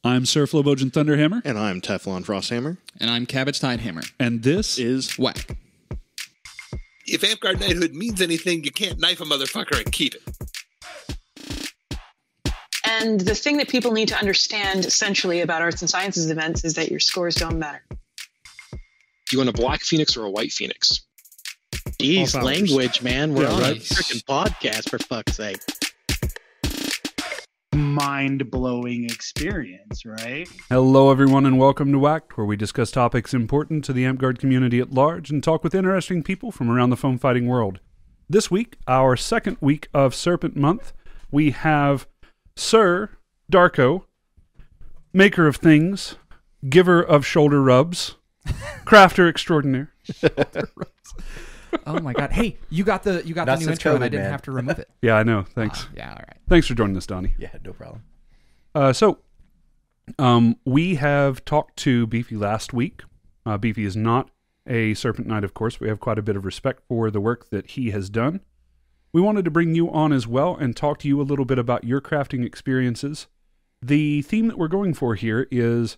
I'm Sir Flowbojan Thunderhammer. And I'm Teflon Frosthammer. And I'm Cabbage Tidehammer. And this is WAK. If Amtgard knighthood means anything, you can't knife a motherfucker and keep it. And the thing that people need to understand essentially about arts and sciences events is that your scores don't matter. Do you want a black phoenix or a white phoenix? Jeez, language, man. We're on a freaking podcast, for fuck's sake. Mind-blowing experience, right? Hello, everyone, and welcome to WAK, where we discuss topics important to the Amtgard community at large and talk with interesting people from around the foam-fighting world. This week, our second week of Serpent Month, we have Sir Darko, maker of things, giver of shoulder rubs, crafter extraordinaire. Oh my god! Hey, you got the new intro, and I didn't have to remove it. Yeah, I know. Thanks. Yeah, all right. Thanks for joining us, Donnie. Yeah, no problem. We have talked to Beefy last week. Beefy is not a Serpent Knight, of course. We have quite a bit of respect for the work that he has done. We wanted to bring you on as well and talk to you a little bit about your crafting experiences. The theme that we're going for here is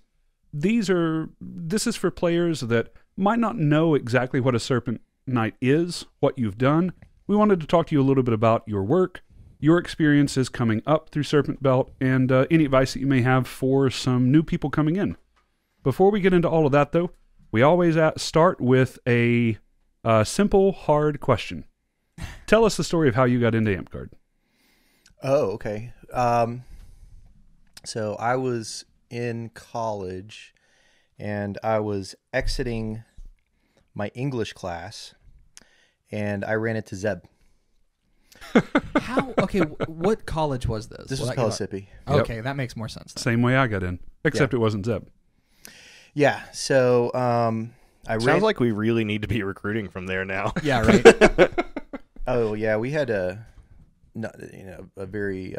this is for players that might not know exactly what a Serpent Knight is, what you've done. We wanted to talk to you a little bit about your work, your experiences coming up through Serpent Belt, and any advice that you may have for some new people coming in. Before we get into all of that, though, we always start with a simple, hard question. Tell us the story of how you got into Amtgard. Oh, okay. So I was in college, and I was exiting my English class, and I ran into Zeb. How? Okay, what college was this? This was Pellissippi. Okay, that makes more sense then. Same way I got in, except it wasn't Zeb. Yeah, so Sounds like we really need to be recruiting from there now. Yeah, right. Oh yeah, we had a very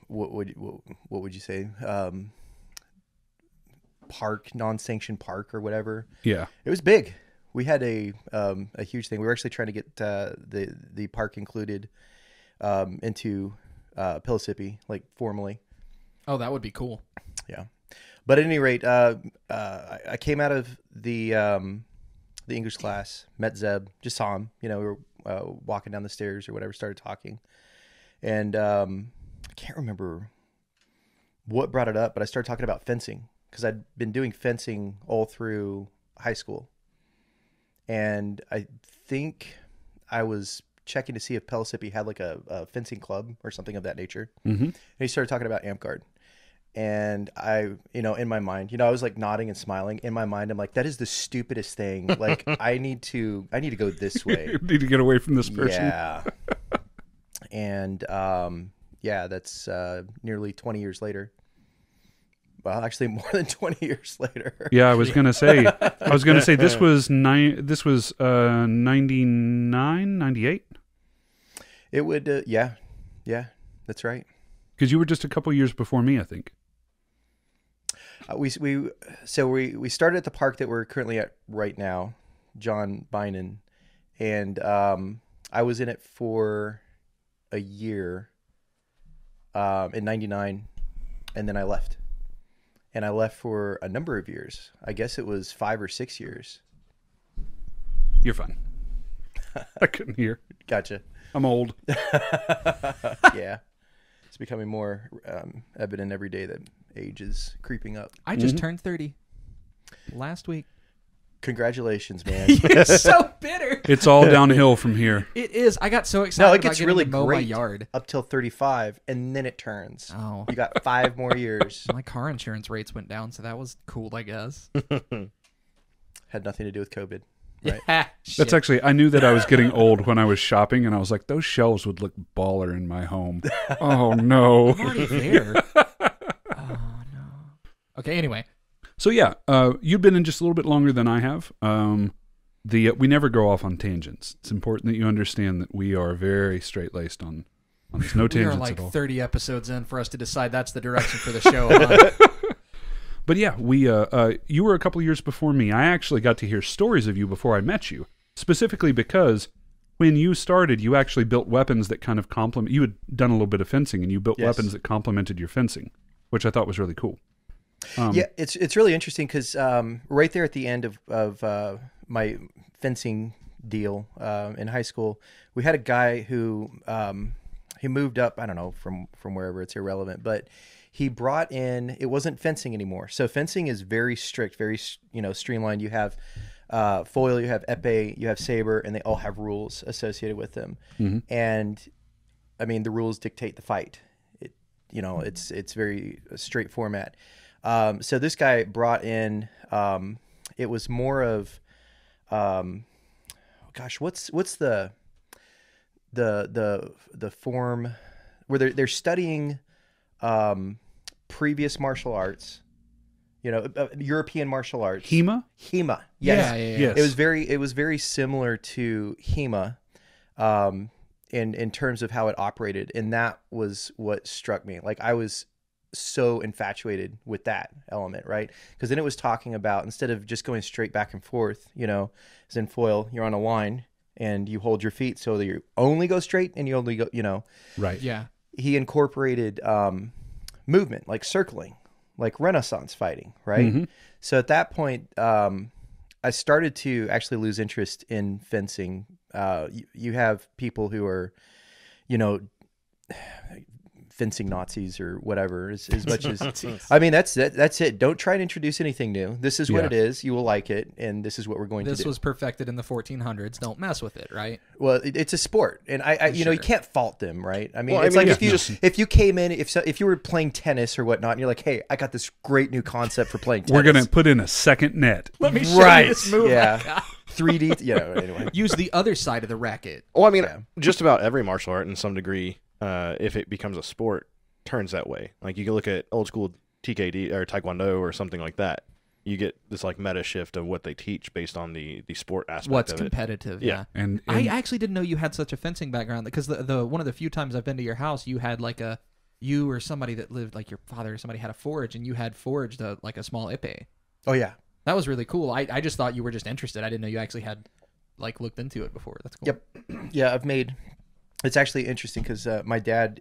what would you say? Park, non-sanctioned park or whatever. Yeah, it was big. We had a huge thing. We were actually trying to get the park included into Pellissippi, like formally. Oh, that would be cool. Yeah, but at any rate, I came out of the English class, met Zeb, just saw him. We were walking down the stairs or whatever, started talking, and I can't remember what brought it up, but I started talking about fencing because I'd been doing fencing all through high school. And I think I was checking to see if Pellissippi had like a fencing club or something of that nature. Mm-hmm. And he started talking about Amtgard. And I, in my mind, I was like nodding and smiling. In my mind, I'm like, that is the stupidest thing. Like, I need to go this way. You need to get away from this person. Yeah. And that's nearly 20 years later. Well, actually, more than 20 years later. Yeah, I was gonna say this was 99, 98. It would, yeah, that's right. Because you were just a couple years before me, I think. We started at the park that we're currently at right now, John Bynum, and I was in it for a year in 99, and then I left. And I left for a number of years. I guess it was 5 or 6 years. You're fine. I couldn't hear. Gotcha. I'm old. Yeah. It's becoming more evident every day that age is creeping up. I just turned 30 last week. Congratulations, man. You're so bitter. It's all downhill from here. It is. I got so excited. No, it gets about really to mow great my yard up till 35, and then it turns. Oh, you got 5 more years. My car insurance rates went down, so that was cool, I guess. Had nothing to do with COVID. Right? Yeah, that's actually, I knew that I was getting old when I was shopping, and I was like, those shelves would look baller in my home. Oh, no. I'm already there. Oh, no. Okay, anyway. So, yeah, you've been in just a little bit longer than I have. We never go off on tangents. It's important that you understand that we are very straight-laced on this. No tangents at all. We are like 30 episodes in for us to decide that's the direction for the show. But yeah, you were a couple of years before me. I actually got to hear stories of you before I met you, specifically because when you started, you actually built weapons that kind of complement. You had done a little bit of fencing, and you built Yes. weapons that complemented your fencing, which I thought was really cool. Yeah, it's really interesting because right there at the end of my fencing deal in high school, we had a guy who he moved up. I don't know from wherever, it's irrelevant, but he brought in. It wasn't fencing anymore. So fencing is very strict, very streamlined. You have foil, you have epee, you have saber, and they all have rules associated with them. Mm-hmm. And I mean, the rules dictate the fight. It's very straight format. So this guy brought in, it was more of, what's the form where they're studying, previous martial arts, European martial arts. HEMA? HEMA. Yes. Yeah. Yes. It was very similar to HEMA, in terms of how it operated. And that was what struck me. Like, I was so infatuated with that element, right? Because then it was talking about, instead of just going straight back and forth, as in foil, you're on a line and you hold your feet so that you only go straight and you only go, Right. Yeah. He incorporated movement, like circling, like Renaissance fighting, right? Mm-hmm. So at that point, I started to actually lose interest in fencing. You have people who are, fencing Nazis or whatever, as much as I mean, that's it. Don't try to introduce anything new. This is what it is. You will like it, and this is what we're going to do. This was perfected in the 1400s. Don't mess with it, right? Well, it's a sport, and I Sure. you can't fault them, right? I mean, Well, it's like if you came in, if you were playing tennis or whatnot, and you're like, hey, I got this great new concept for playing tennis. We're going to put in a second net. Let me show you this move. Yeah. 3D. Anyway. Use the other side of the racket. Well, I mean, just about every martial art in some degree, if it becomes a sport, turns that way. Like, you can look at old school TKD or Taekwondo or something like that. You get this like meta shift of what they teach based on the sport aspect What's of competitive? it. Yeah. And I actually didn't know you had such a fencing background, because the one of the few times I've been to your house, you had like you or somebody that lived, like your father or somebody had a forge, and you had forged like a small epee. Oh yeah. That was really cool. I just thought you were just interested. I didn't know you actually had like looked into it before. That's cool. Yep. Yeah, I've made. It's actually interesting because my dad,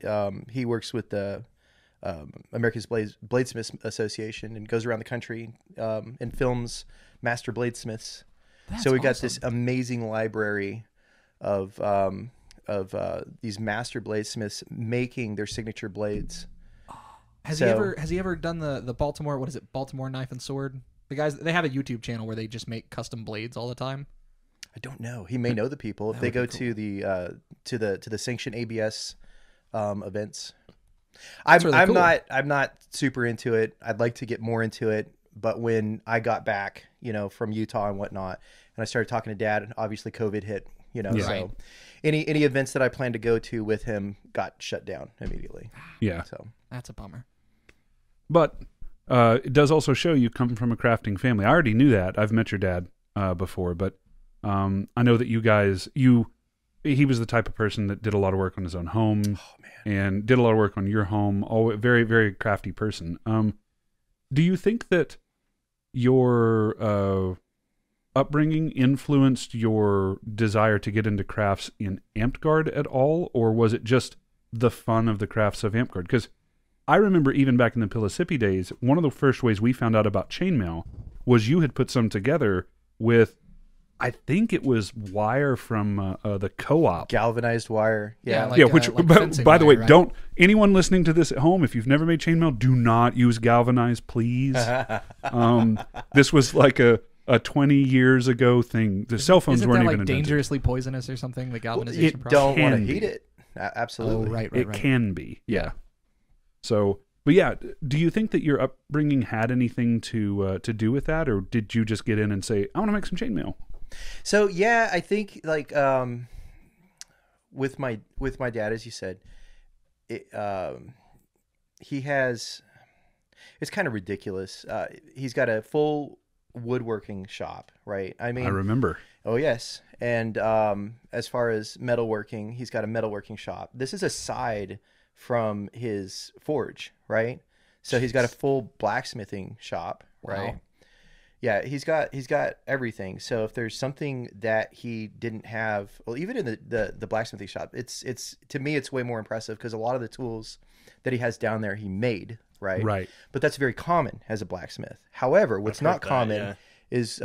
he works with the America's Bladesmiths Association and goes around the country and films master bladesmiths. So we got this amazing library of these master bladesmiths making their signature blades. Has he ever done the Baltimore? What is it? Baltimore Knife and Sword. The guys, they have a YouTube channel where they just make custom blades all the time. I don't know. He may know the people if they go to the sanctioned ABS events. I'm not super into it. I'd like to get more into it, but when I got back, from Utah and whatnot, and I started talking to Dad, and obviously COVID hit, so any events that I planned to go to with him got shut down immediately. Yeah. So That's a bummer. But it does also show you come from a crafting family. I already knew that. I've met your dad before, but I know that you guys, he was the type of person that did a lot of work on his own home and did a lot of work on your home. Very, very crafty person. Do you think that your upbringing influenced your desire to get into crafts in Amtgard at all, or was it just the fun of the crafts of Amtgard? Because I remember even back in the Pillissippi days, one of the first ways we found out about chainmail was you had put some together with, I think it was wire from the co-op. galvanized wire. Yeah. Like By the way, right? don't, anyone listening to this at home, if you've never made chainmail, do not use galvanized, please. This was like a 20 years ago thing. The cell phones Isn't weren't that even like invented. dangerously poisonous or something? The galvanization You process. don't want to Can heat be. it. Absolutely. Oh, right. It can be, yeah. So, but yeah, do you think that your upbringing had anything to do with that, or did you just get in and say, I want to make some chainmail? So yeah, I think like with my dad, as you said, he has, it's kind of ridiculous. He's got a full woodworking shop, right? I mean, I remember. Oh yes, and as far as metalworking, he's got a metalworking shop. This is aside from his forge, right? So he's got a full blacksmithing shop, right? Wow. Yeah, he's got everything. So if there's something that he didn't have, well, even in the blacksmithing shop, it's to me it's way more impressive because a lot of the tools that he has down there he made, right? Right. But that's very common as a blacksmith. However, what's not common is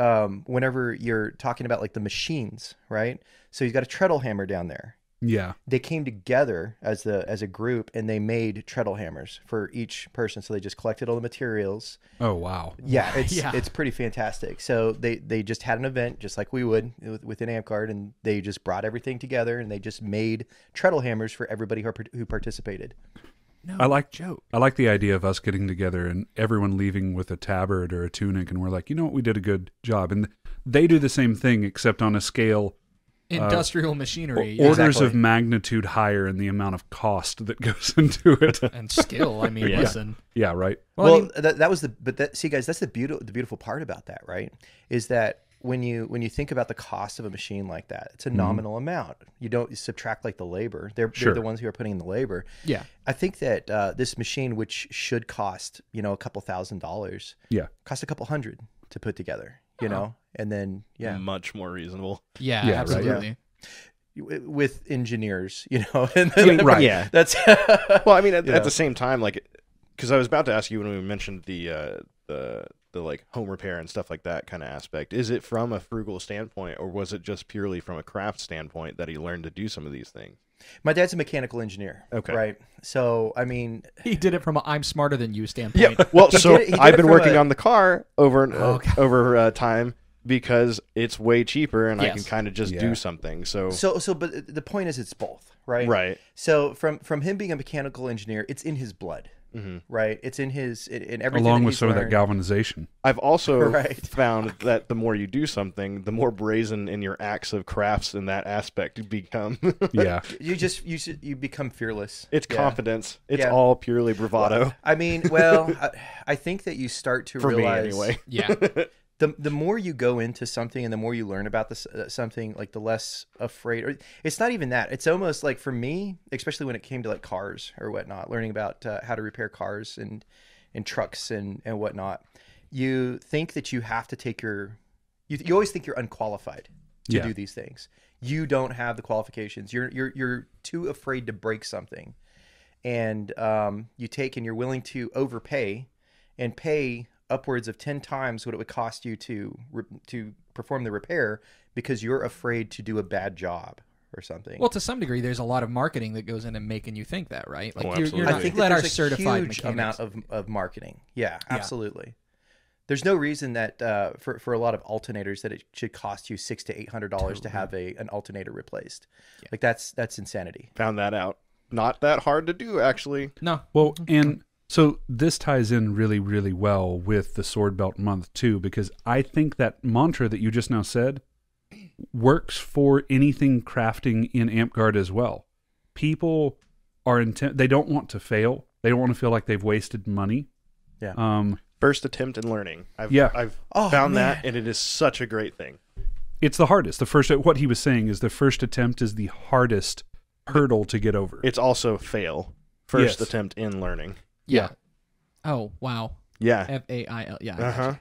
whenever you're talking about like the machines, right? So he's got a treadle hammer down there. Yeah. They came together as a group and they made treadle hammers for each person. So they just collected all the materials. Oh, wow. Yeah, it's pretty fantastic. So they just had an event just like we would within AmpGuard, and they just brought everything together and they just made treadle hammers for everybody who participated. No I like joke. I like the idea of us getting together and everyone leaving with a tabard or a tunic, and we're like, you know what, we did a good job. And they do the same thing, except on a scale Industrial machinery. Orders of magnitude higher in the amount of cost that goes into it. And skill. I mean, listen. Yeah, right. Well, I mean, that was see, guys, that's the beautiful part about that, right? Is that when you think about the cost of a machine like that, it's a nominal amount. You don't subtract like the labor. They're the ones who are putting in the labor. Yeah. I think that this machine, which should cost, a couple $1,000s, cost a couple $100 to put together, you know? And then, much more reasonable. Yeah, absolutely. Right. With engineers, and then, right. Yeah. That's well, I mean, at the same time, like, because I was about to ask you when we mentioned the like home repair and stuff like that kind of aspect. Is it from a frugal standpoint, or was it just purely from a craft standpoint that he learned to do some of these things? My dad's a mechanical engineer. Okay. Right. So, I mean, he did it from a "I'm smarter than you" standpoint. Yeah. Well, so I've been working on the car over time because it's way cheaper and I can kind of just do something. So, but the point is, it's both, right? Right. So, from him being a mechanical engineer, it's in his blood. Right, it's in everything. Along with some of that galvanization. I've also found that the more you do something, the more brazen in your acts of crafts in that aspect you become. Yeah, you become fearless. It's confidence. It's all purely bravado. Well, I mean, I think that you start to realize. For me, anyway. Yeah. The more you go into something and the more you learn about this something, like the less afraid. Or it's not even that. It's almost like, for me, especially when it came to like cars or whatnot, learning about how to repair cars and trucks and whatnot. You think that you have to take you always think you're unqualified to do these things. You don't have the qualifications. You're too afraid to break something, and you're willing to overpay and pay upwards of 10 times what it would cost you to perform the repair because you're afraid to do a bad job or something. Well, to some degree, there's a lot of marketing that goes into making you think that, right? Like absolutely. I think that there's a huge amount of marketing. Yeah, absolutely. Yeah. There's no reason that for a lot of alternators that it should cost you $600 to $800 to have an alternator replaced. Yeah. Like that's insanity. Found that out. Not that hard to do, actually. No. Well, and so this ties in really, really well with the Sword Belt month too, because I think that mantra that you just now said works for anything crafting in AmpGuard as well. People are they don't want to fail. They don't want to feel like they've wasted money. Yeah. First attempt in learning. I've found that, and it is such a great thing. It's the hardest. What he was saying is the first attempt is the hardest hurdle to get over. It's also fail. First attempt in learning. Yeah. Oh, wow. Yeah. FAIL. Yeah.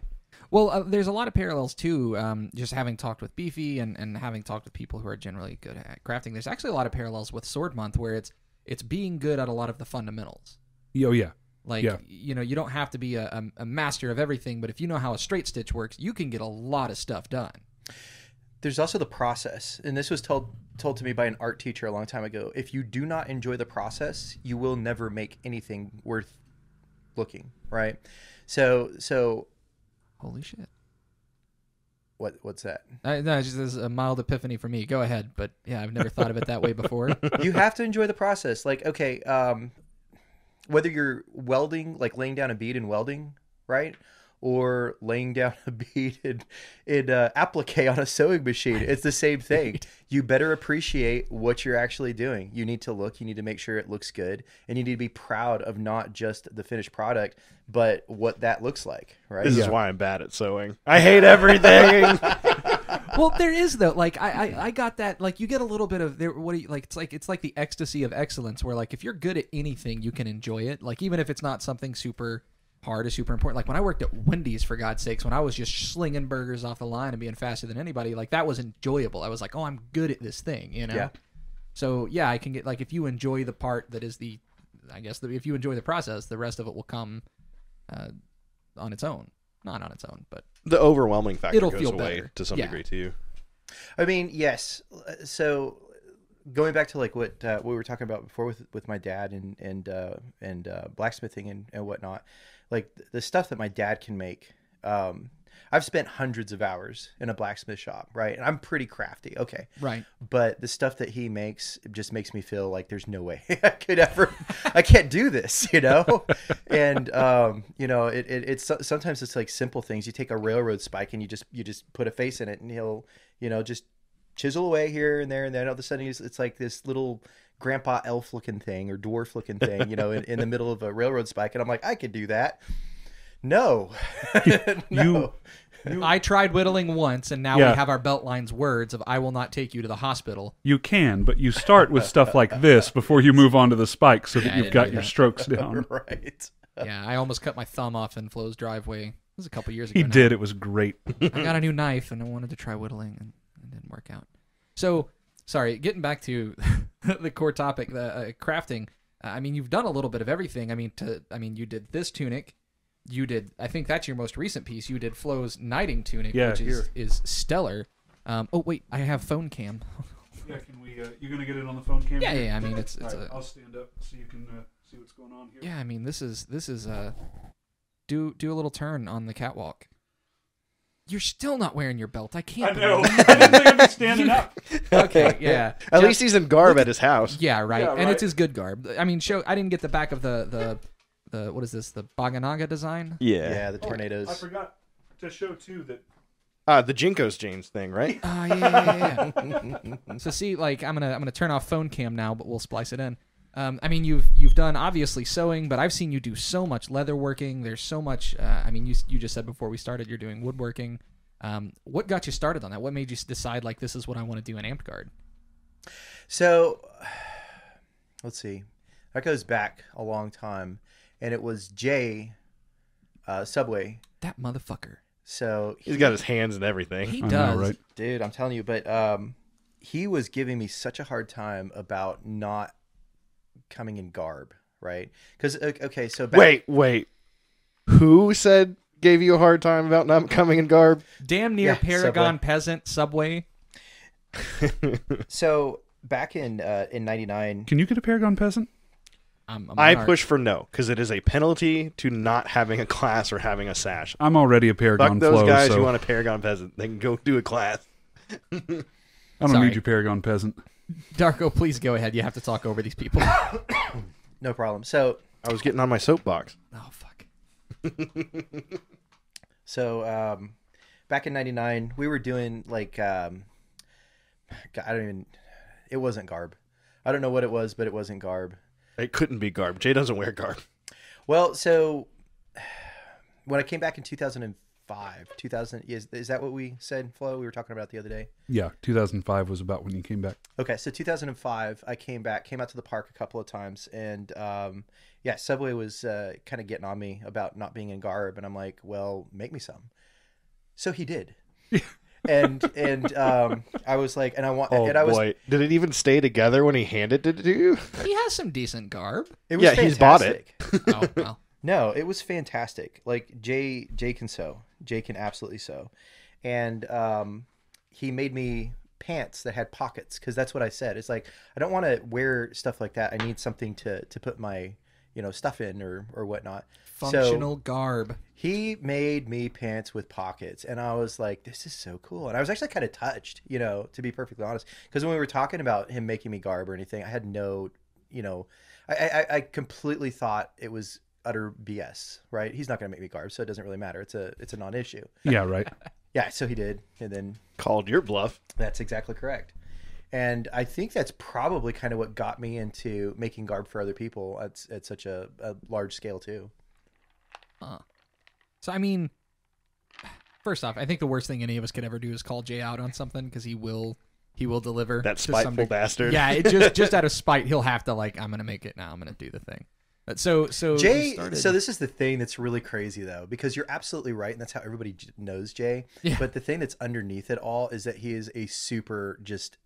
Well, there's a lot of parallels too. Just having talked with Beefy and having talked with people who are generally good at crafting, there's actually a lot of parallels with Sword Month where it's being good at a lot of the fundamentals. Oh yeah. Like you don't have to be a master of everything, but if you know how a straight stitch works, you can get a lot of stuff done. There's also the process, and this was told to me by an art teacher a long time ago. If you do not enjoy the process, you will never make anything worth looking, right? So holy shit. What's that? No, it's just a mild epiphany for me. Go ahead, but yeah, I've never thought of it that way before. You have to enjoy the process. Like, okay, whether you're welding, like laying down a bead and welding, right? Or laying down a bead in applique on a sewing machine. It's the same thing. You better appreciate what you're actually doing. You need to you need to make sure it looks good, and you need to be proud of not just the finished product, but what that looks like, right? This is why I'm bad at sewing. I hate everything. Well, there is though. Like I got that. Like you get a little bit of there. What do you like? It's like the ecstasy of excellence, where like if you're good at anything, you can enjoy it. Like even if it's not something super part is super important. Like when I worked at Wendy's, for God's sakes, when I was just slinging burgers off the line and being faster than anybody, like that was enjoyable. I was like, oh, I'm good at this thing, you know? Yeah. So yeah, I can get like, if you enjoy the part that is if you enjoy the process, the rest of it will come on its own. Not on its own, but the overwhelming factor it'll goes feel away better. to some degree too. I mean, yes. So going back to like what we were talking about before with my dad and blacksmithing and whatnot, like the stuff that my dad can make. I've spent hundreds of hours in a blacksmith shop, right? And I'm pretty crafty, okay, right. But the stuff that he makes just makes me feel like there's no way I can't do this, you know. And you know, it's sometimes it's like simple things. You take a railroad spike and you just put a face in it, and he'll, you know, just chisel away here and there, and then all of a sudden it's like this little grandpa elf looking thing or dwarf looking thing, you know, in the middle of a railroad spike, and I'm like, I could do that. No. No. I tried whittling once, and now we have our belt line's words of "I will not take you to the hospital." You can, but you start with stuff like this before you move on to the spike, so that you've got your strokes down. Right. Yeah, I almost cut my thumb off in Flo's driveway. It was a couple years ago. He did. It was great. I got a new knife, and I wanted to try whittling, and it didn't work out. So, sorry, getting back to the core topic, the crafting. I mean, you've done a little bit of everything. I mean, you did this tunic. You did, I think that's your most recent piece. You did Flo's knighting tunic, which is stellar. Oh wait, I have phone cam. Yeah, can we? You're gonna get it on the phone cam? Yeah. I mean, it's. Right, I'll stand up so you can see what's going on here. Yeah, I mean, this is do a little turn on the catwalk. You're still not wearing your belt. I can't. I know. I didn't think I'd be standing up. Okay, yeah. At least he's in garb at his house. Yeah, right. Yeah, and right. it's his good garb. I mean, I didn't get the back of the what is this? The Baganaga design? Yeah, the tornadoes. I forgot to show too that the Jinko's James thing, right? Yeah. So see, like I'm gonna turn off phone cam now, but we'll splice it in. I mean, you've done obviously sewing, but I've seen you do so much leather working. There's so much. I mean, you just said before we started you're doing woodworking. What got you started on that? What made you decide like this is what I want to do in Amped Guard? So, let's see. That goes back a long time, and it was Jay, Subway. That motherfucker. So he's got his hands and everything. He does, right? Dude, I'm telling you. But he was giving me such a hard time about not coming in garb, right? Because okay, so wait, who gave you a hard time about not coming in garb? Damn near Paragon Subway. peasant Subway. So back in '99, Can you get a Paragon peasant? I push for no, because it is a penalty to not having a class or having a sash. I'm already a Paragon Fuck those Flo, guys so who want a Paragon peasant. They can go do a class. I don't need your Paragon peasant. Darko, please go ahead. You have to talk over these people. no problem. So I was getting on my soapbox. Oh fuck. So back in '99, we were doing like it wasn't garb. I don't know what it was, but it wasn't garb. It couldn't be garb. Jay doesn't wear garb. Well, so when I came back in 2005, is that what we said, Flo? We were talking about the other day. Yeah, 2005 was about when you came back. Okay, so 2005, I came out to the park a couple of times, and Subway was kind of getting on me about not being in garb, and I'm like, well, make me some. So he did. and I was like, and I want. Oh and I was, boy, did it even stay together when he handed it to you? He has some decent garb. It was he's bought it. Oh well. No, it was fantastic. Like Jay can sew. Jay can absolutely sew, and he made me pants that had pockets because that's what I said. It's like I don't want to wear stuff like that. I need something to put my stuff in or whatnot. Functional garb. He made me pants with pockets, and I was like, "This is so cool." And I was actually kind of touched, to be perfectly honest, because when we were talking about him making me garb or anything, I had no, I completely thought it was utter BS. Right? He's not going to make me garb, so it doesn't really matter. It's a non-issue. Yeah, right. Yeah, so he did, and then Called your bluff. That's exactly correct. And I think that's probably kind of what got me into making garb for other people at such a large scale too. So I mean, first off, I think the worst thing any of us could ever do is call Jay out on something because he will deliver. That spiteful bastard. Yeah, it just out of spite, he'll have to I'm gonna make it now. I'm gonna do the thing. So Jay, so this is the thing that's really crazy though, because you're absolutely right, and that's how everybody knows Jay. Yeah. But the thing that's underneath it all is that he is a super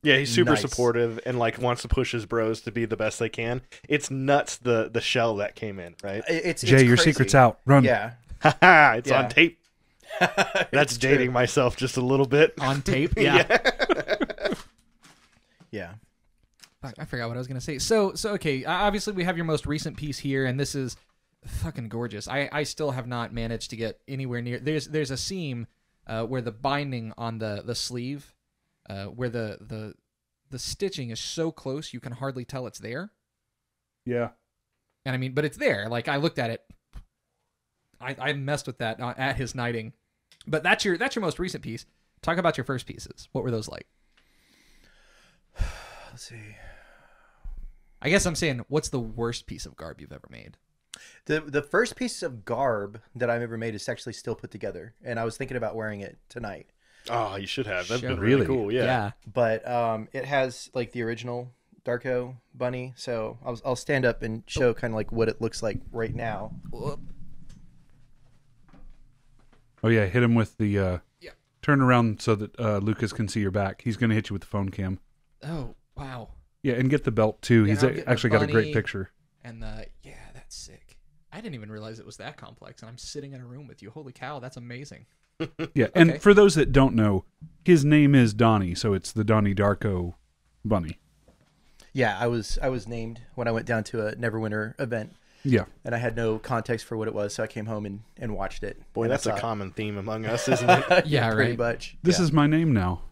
he's super supportive and like wants to push his bros to be the best they can. It's nuts the shell that came in, right? It's Jay, your crazy. secret's out. Run. Yeah. It's on tape. That's dating myself just a little bit. On tape? Yeah. Yeah. I forgot what I was going to say. So okay, obviously we have your most recent piece here, and this is fucking gorgeous. I still have not managed to get anywhere near. There's a seam where the binding on the sleeve, where the stitching is so close you can hardly tell it's there. Yeah. And I mean, but it's there. Like I looked at it. I messed with that at his knighting. But that's your most recent piece. Talk about your first pieces. What were those like? Let's see. I guess I'm saying, what's the worst piece of garb you've ever made? The first piece of garb that I've ever made is actually still put together, and I was thinking about wearing it tonight. Oh, you should have. That'd been really cool. Yeah. But it has like the original Darko bunny, so I'll stand up and show kind of like what it looks like right now. Oh yeah, hit him with the turn around so that Lucas can see your back. He's going to hit you with the phone cam. Oh wow. Yeah, and get the belt too. He's actually got a great picture. And that's sick. I didn't even realize it was that complex, and I'm sitting in a room with you. Holy cow, that's amazing. Yeah, okay. And for those that don't know, his name is Donnie, so it's the Donnie Darko bunny. Yeah, I was named when I went down to a Neverwinter event. Yeah. And I had no context for what it was, so I came home and watched it. Boy, that's a common theme among us, isn't it? Yeah, pretty much. This is my name now.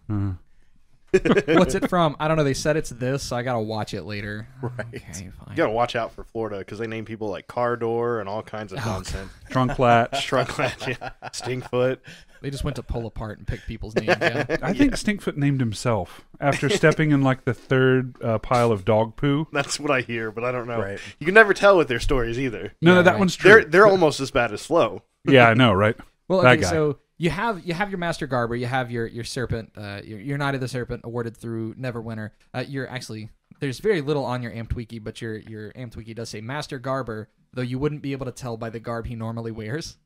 What's it from? I don't know. They said it's this, so I gotta watch it later. Right. Okay, fine. You gotta watch out for Florida because they name people like car door and all kinds of nonsense. Trunk latch. Trunk latch, yeah. Stinkfoot. They just went to pull apart and pick people's names. Yeah. I think Stinkfoot named himself after stepping in like the third pile of dog poo. That's what I hear, but I don't know. Right. You can never tell with their stories either. No, that one's true. They're almost as bad as Flo. Yeah, I know, right? Well, okay, so you have your Master Garber, you have your Serpent, your Knight of the Serpent awarded through Neverwinter. You're actually, there's very little on your Amped Wiki, but your Amped Wiki does say Master Garber, though you wouldn't be able to tell by the garb he normally wears.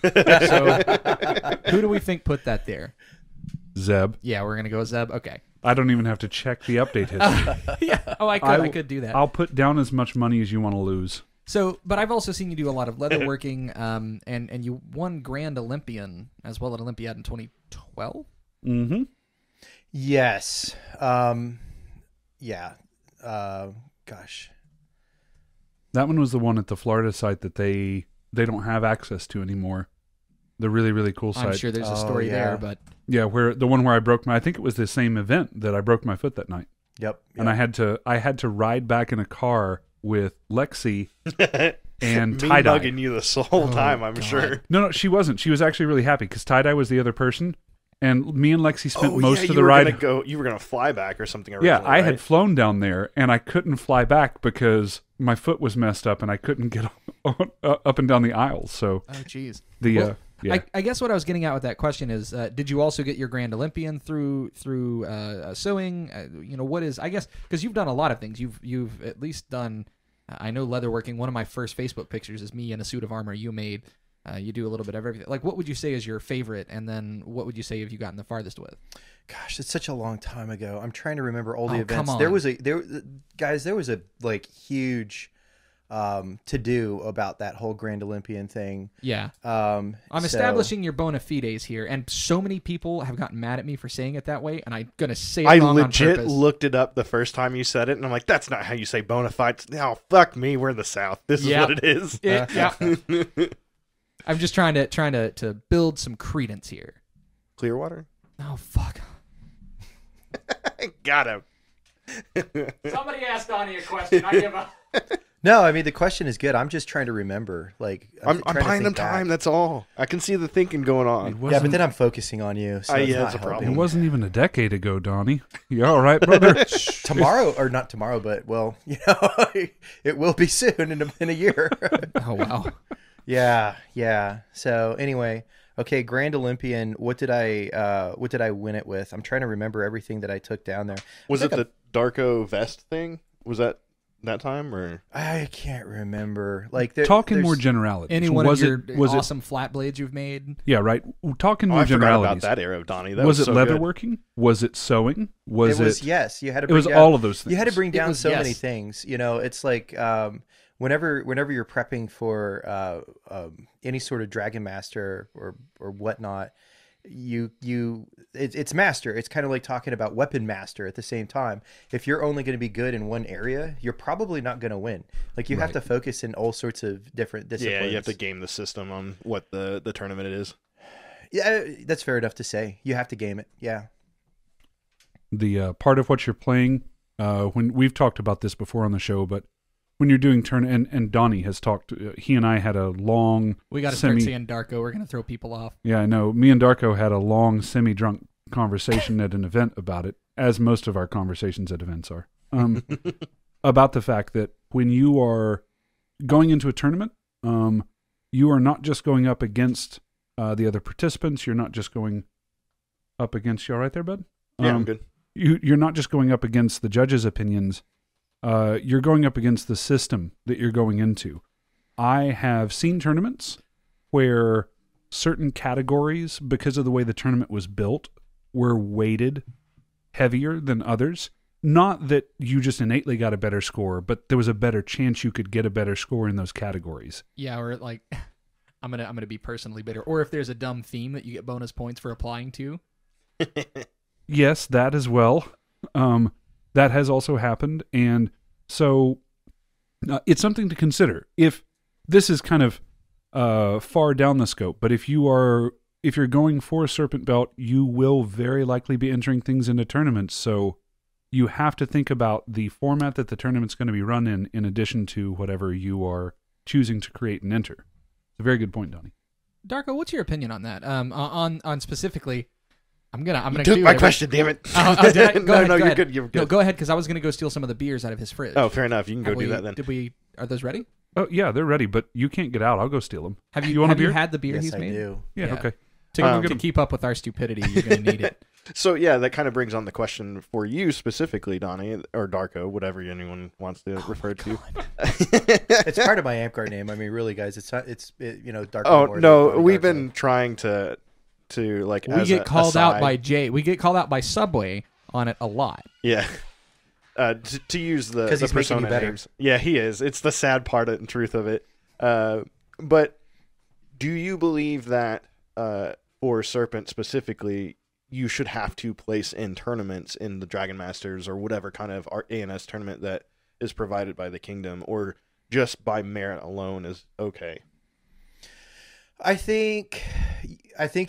So who do we think put that there? Zeb. Yeah, we're gonna go with Zeb. Okay. I don't even have to check the update history. Yeah. Oh, I could do that. I'll put down as much money as you want to lose. So, but I've also seen you do a lot of leatherworking, and you won Grand Olympian as well at Olympiad in 2012. Mm-hmm. Yes. Yeah. Gosh. That one was the one at the Florida site that they don't have access to anymore. The really, really cool site. I'm sure there's a story there, but yeah, where the one where I broke I think it was the same event that I broke my foot that night. Yep. And I had to ride back in a car with Lexi and Tie-Dye. Bugging you this whole time, I'm sure. No, she wasn't. She was actually really happy because Tie-Dye was the other person, and me and Lexi spent most of the ride. You were gonna fly back or something. Yeah, I had flown down there, and I couldn't fly back because my foot was messed up, and I couldn't get up and down the aisles. So, oh, jeez. Yeah. I guess what I was getting at with that question is, did you also get your Grand Olympian through sewing? What is, I guess, because you've done a lot of things. You've at least done, I know leatherworking. One of my first Facebook pictures is me in a suit of armor you made. You do a little bit of everything. Like, what would you say is your favorite? And then what would you say have you gotten the farthest with? Gosh, it's such a long time ago. I'm trying to remember all the events. Come on. There was a like huge to do about that whole Grand Olympian thing. Yeah. I'm establishing your bona fides here, and so many people have gotten mad at me for saying it that way, and I'm going to say it wrong on purpose. I legit looked it up the first time you said it, and I'm like, that's not how you say bona fides. No, fuck me, we're in the South. This is what it is. Yeah. I'm just trying to build some credence here. Clearwater? Oh, fuck. Got him. Somebody asked Donnie a question. I give up. No, I mean, the question is good. I'm just trying to remember. Like, I'm buying them time. That's all. I can see the thinking going on. Yeah, but then I'm focusing on you. So it's a problem. It wasn't even a decade ago, Donnie. You all right, brother? Tomorrow, or not tomorrow, but it will be soon in a year. Oh wow. Yeah. So anyway, okay, Grand Olympian. What did I win it with? I'm trying to remember everything that I took down there. Was it the Darko vest thing? Was that that time, or I can't remember. Like talking more generalities. Any one of your awesome flat blades you've made? Yeah, right. Talking more I forgot generalities. about that era of Donnie. That was it so leatherworking? Was it sewing? Was it? Yes, you had to. It was all of those things. You had to bring down so many things. You know, it's like whenever you're prepping for any sort of Dragon Master or whatnot, it's master. It's kind of like talking about weapon master at the same time. If you're only going to be good in one area, you're probably not going to win. Like you have to focus in all sorts of different disciplines. Yeah, you have to game the system on what the tournament it is. Yeah, that's fair enough to say. You have to game it. Yeah. The part of what you're playing, when we've talked about this before on the show, but when you're doing and Donnie has talked, he and I had a long... We got to start seeing Darko. We're going to throw people off. Yeah, I know. Me and Darko had a long, semi-drunk conversation at an event about it, as most of our conversations at events are, about the fact that when you are going into a tournament, you are not just going up against the other participants. You're not just going up against... You all right there, bud? Yeah, I'm good. You're not just going up against the judges' opinions. You're going up against the system that you're going into. I have seen tournaments where certain categories, because of the way the tournament was built, were weighted heavier than others. Not that you just innately got a better score, but there was a better chance you could get a better score in those categories. Yeah, or like, I'm gonna be personally bitter. Or if there's a dumb theme that you get bonus points for applying to. Yes, that as well. That has also happened, and so it's something to consider. If this is kind of far down the scope, but if you're going for a Serpent Belt, you will very likely be entering things into tournaments. So you have to think about the format that the tournament's going to be run in addition to whatever you are choosing to create and enter. It's a very good point, Donnie. Darko, what's your opinion on that? On specifically. I'm gonna you took my question, damn it. Go ahead, you're good. You're good. No, go ahead, because I was gonna go steal some of the beers out of his fridge. Oh, fair enough. You can go do that then. Are those ready? Oh yeah, they're ready, but you can't get out. I'll go steal them. Have you want a beer? You had the beer he's made? Do. Yeah, okay. To keep up with our stupidity, you're gonna need it. So yeah, that kind of brings on the question for you specifically, Donnie, or Darko, whatever anyone wants to refer to. It's part of my Amp Guard name. I mean, really, guys, it's Darko. Oh no, we've been trying to like. We get called out by Jay. We get called out by Subway on it a lot. Yeah. To use the persona names. Yeah, he is. It's the sad part and truth of it. But do you believe that for Serpent specifically, you should have to place in tournaments in the Dragon Masters or whatever kind of ANS tournament that is provided by the Kingdom, or just by merit alone is okay? I think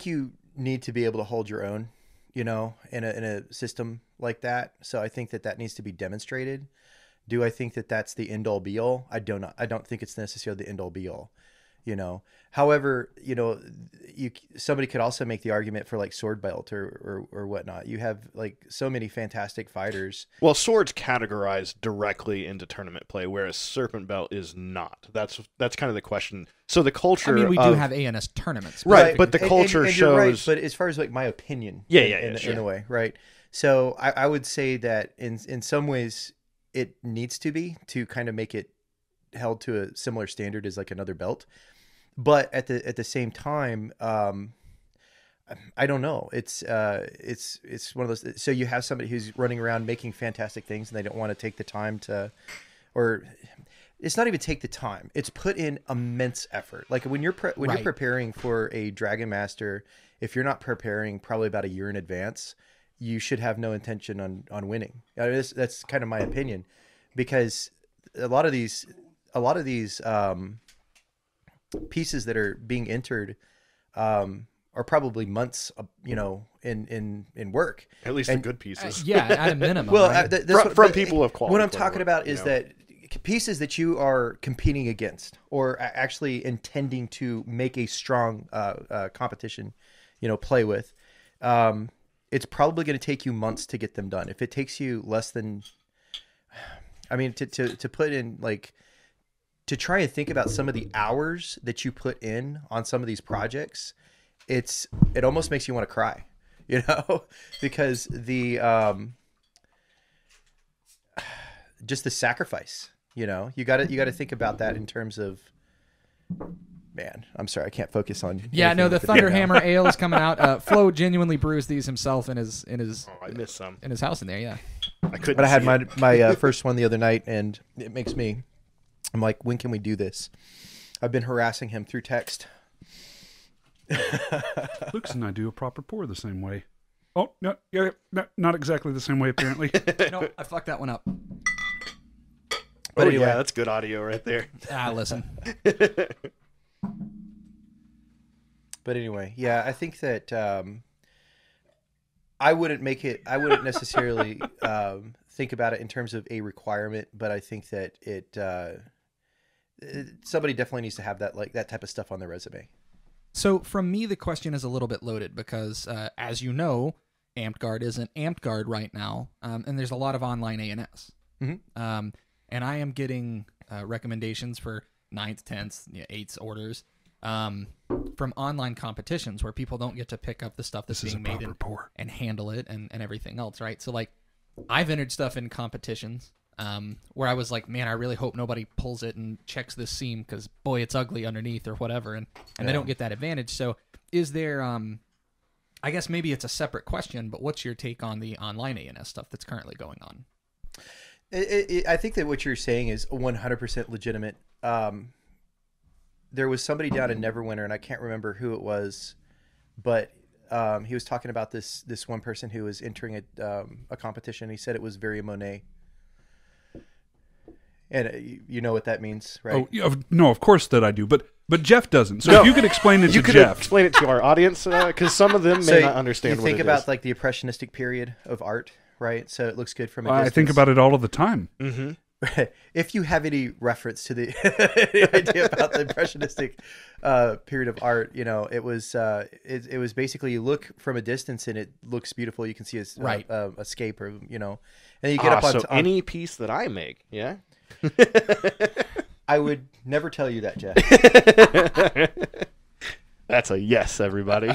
you need to be able to hold your own, in a system like that. So I think that needs to be demonstrated. Do I think that that's the end all be all? I don't think it's necessarily the end all be all. However, somebody could also make the argument for like Sword Belt or whatnot. You have like so many fantastic fighters. Well, Sword's categorized directly into tournament play, whereas Serpent Belt is not. That's kind of the question. So the culture. I mean, we do have ANS tournaments, right? But the culture and shows. You're right, but as far as like my opinion, in a way, right? So I would say that in some ways it needs to be to kind of make it held to a similar standard as like another belt. But at the same time, I don't know. It's one of those. So you have somebody who's running around making fantastic things, and they don't want to take the time to, or it's not even take the time. It's put in immense effort. Like when you're preparing for a Dragon Master, if you're not preparing probably about a year in advance, you should have no intention on winning. That's kind of my opinion, because a lot of these pieces that are being entered are probably months, in work. At least the good pieces. Yeah, at a minimum. Well, right? From people of quality. What I'm talking about is that pieces that you are competing against or actually intending to make a strong competition, play with, it's probably going to take you months to get them done. If it takes you less than, to put in like, to try and think about some of the hours that you put in on some of these projects, it almost makes you want to cry, because the just the sacrifice You know, you got to think about that in terms of. Man, I'm sorry, I can't focus on. Yeah, no, the Thunderhammer Ale is coming out. Flo genuinely brews these himself in his. I missed some in his house in there. Yeah, I couldn't. But I had my first one the other night, and it makes me. I'm like, when can we do this? I've been harassing him through text. Luke's and I do a proper pour the same way. Oh no, yeah, not exactly the same way apparently. No, I fucked that one up. But anyway, yeah, that's good audio right there. Listen. But anyway, yeah, I think that I wouldn't necessarily think about it in terms of a requirement, but I think that somebody definitely needs to have that type of stuff on their resume. So from me, the question is a little bit loaded because, as you know, AmpedGuard isn't AmpedGuard right now, and there's a lot of online A&S. Mm-hmm. And I am getting recommendations for 9th, 10th, 8th orders from online competitions where people don't get to pick up the stuff that's being made and handle it and everything else, right? So, like, I've entered stuff in competitions where I was like, man, I really hope nobody pulls it and checks this seam because, boy, it's ugly underneath or whatever, and they don't get that advantage. So is there, I guess maybe it's a separate question, but what's your take on the online A&S stuff that's currently going on? I think that what you're saying is 100% legitimate. There was somebody down in Neverwinter, and I can't remember who it was, but he was talking about this one person who was entering a competition. He said it was very Monet. And you know what that means, right? Oh, yeah, no, of course that I do, but Jeff doesn't. So if you could explain it to Jeff. Explain it to our audience, because some of them may not understand what it is. You think about like the impressionistic period of art, right? So it looks good from a distance. I think about it all of the time. Mm-hmm. If you have any reference to the idea about the impressionistic period of art, you know, it was basically you look from a distance and it looks beautiful. You can see a scape, or you know, and you get up on. So any piece that I make, yeah. I would never tell you that, Jeff. That's a yes, everybody.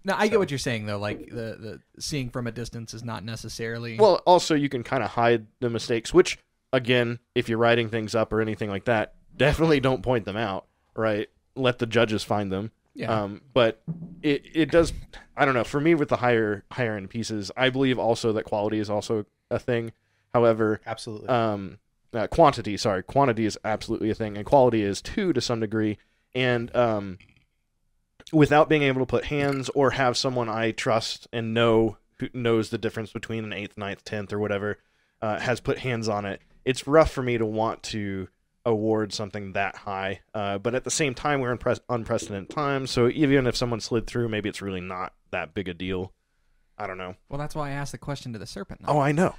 No, I get what you're saying though. Like the seeing from a distance is not necessarily. Well, also you can kind of hide the mistakes, which again, if you're writing things up or anything like that, definitely don't point them out. Right? Let the judges find them. Yeah. But it does. I don't know. For me, with the higher end pieces, I believe also that quality is also a thing. However, absolutely. Quantity is absolutely a thing, and quality is too to some degree. And without being able to put hands or have someone I trust and know who knows the difference between an 8th, 9th, 10th, or whatever has put hands on it, it's rough for me to want to award something that high. But at the same time, we're in unprecedented times, so even if someone slid through, maybe it's really not that big a deal. I don't know. Well, that's why I asked the question to the serpent. Oh, I know.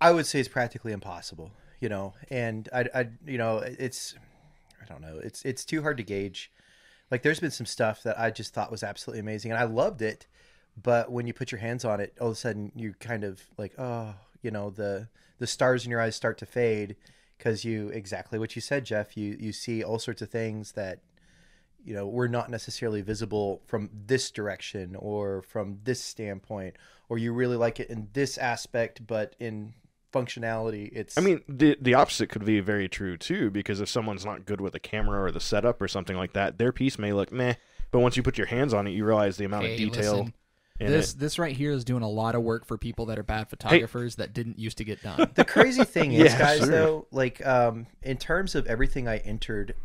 I would say it's practically impossible, you know, and I you know, I don't know, it's too hard to gauge. Like there's been some stuff that I just thought was absolutely amazing and I loved it, but when you put your hands on it, all of a sudden you kind of like, oh, you know, the stars in your eyes start to fade because exactly what you said, Jeff, you see all sorts of things that, you know, were not necessarily visible from this direction or from this standpoint, or you really like it in this aspect, but in functionality, it's. I mean, the opposite could be very true too, because if someone's not good with a camera or the setup or something like that, their piece may look meh, but once you put your hands on it, you realize the amount of detail. Listen, this right here is doing a lot of work for people that are bad photographers that didn't used to get done. The crazy thing is, guys, though, like in terms of everything I entered,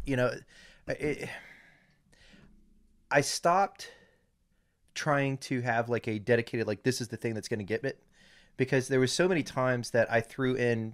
you know, I stopped trying to have like a dedicated, like this is the thing that's going to get it. Because there was so many times that I threw in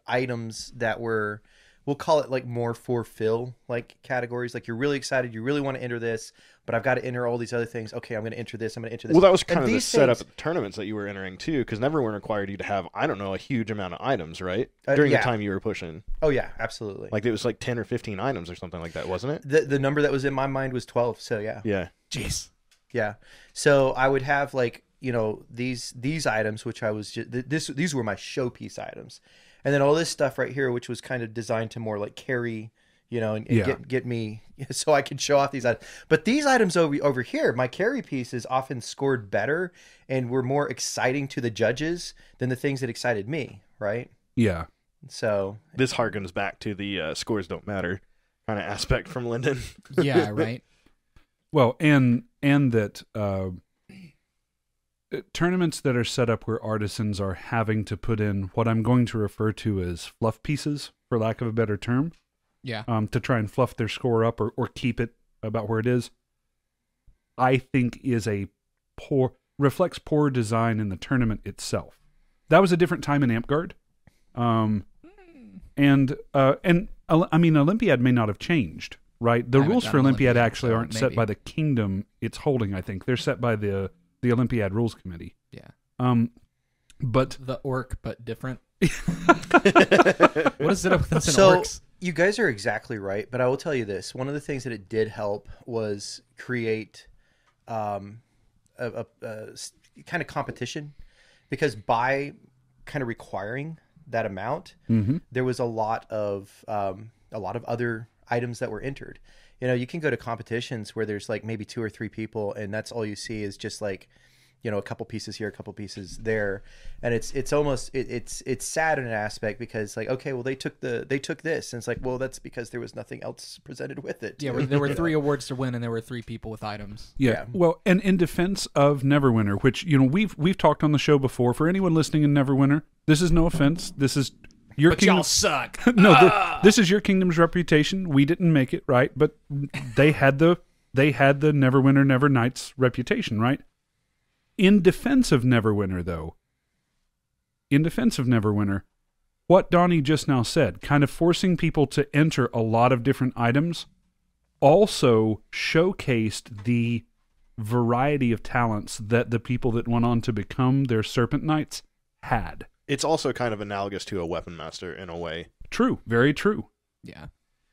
items that were, we'll call it like more for fill like categories. Like you're really excited, you really want to enter this, but I've got to enter all these other things. Okay, I'm going to enter this, I'm going to enter this. Well, that was kind of the setup of the tournaments that you were entering too, because Neverwinter required you to have, I don't know, a huge amount of items, right? During the time you were pushing. Oh yeah, absolutely. Like it was like 10 or 15 items or something like that, wasn't it? The number that was in my mind was 12, so yeah. Yeah. Jeez. Yeah. So I would have like, you know, these items, which I was just, these were my showpiece items. And then all this stuff right here, which was kind of designed to more like carry, you know, and get me so I can show off these items. But these items over here, my carry pieces often scored better and were more exciting to the judges than the things that excited me, right? Yeah. So this harkens back to the scores don't matter kind of aspect from Lyndon. Yeah, right. Well, and that tournaments that are set up where artisans are having to put in what I'm going to refer to as fluff pieces, for lack of a better term. Yeah. To try and fluff their score up or keep it about where it is, I think reflects poor design in the tournament itself. That was a different time in AmpGuard. And I mean, Olympiad may not have changed, right? The rules for Olympiad actually aren't set by the kingdom it's holding, I think. They're set by the Olympiad Rules Committee. Yeah. But the orc, but different. What is it with us in orcs? You guys are exactly right, but I will tell you this. One of the things that it did help was create a kind of competition, because by kind of requiring that amount, there was a lot of other items that were entered. You know, you can go to competitions where there's like maybe 2 or 3 people, and that's all you see is just like, you know, a couple pieces here, a couple pieces there, and it's almost it's sad in an aspect, because like, okay, well they took this, and it's like, well, that's because there was nothing else presented with it. Yeah, there were 3 awards to win, and there were 3 people with items. Yeah. Well, and in defense of Neverwinter, which, you know, we've talked on the show before. For anyone listening in Neverwinter, this is no offense. This is your kingdom. Y'all suck. No, this is your kingdom's reputation. We didn't make it, right? But they had the Neverwinter, Nevernights reputation, right? In defense of Neverwinter, what Donnie just now said, kind of forcing people to enter a lot of different items, also showcased the variety of talents that the people that went on to become their Serpent Knights had. It's also kind of analogous to a weapon master in a way. True. Very true. Yeah.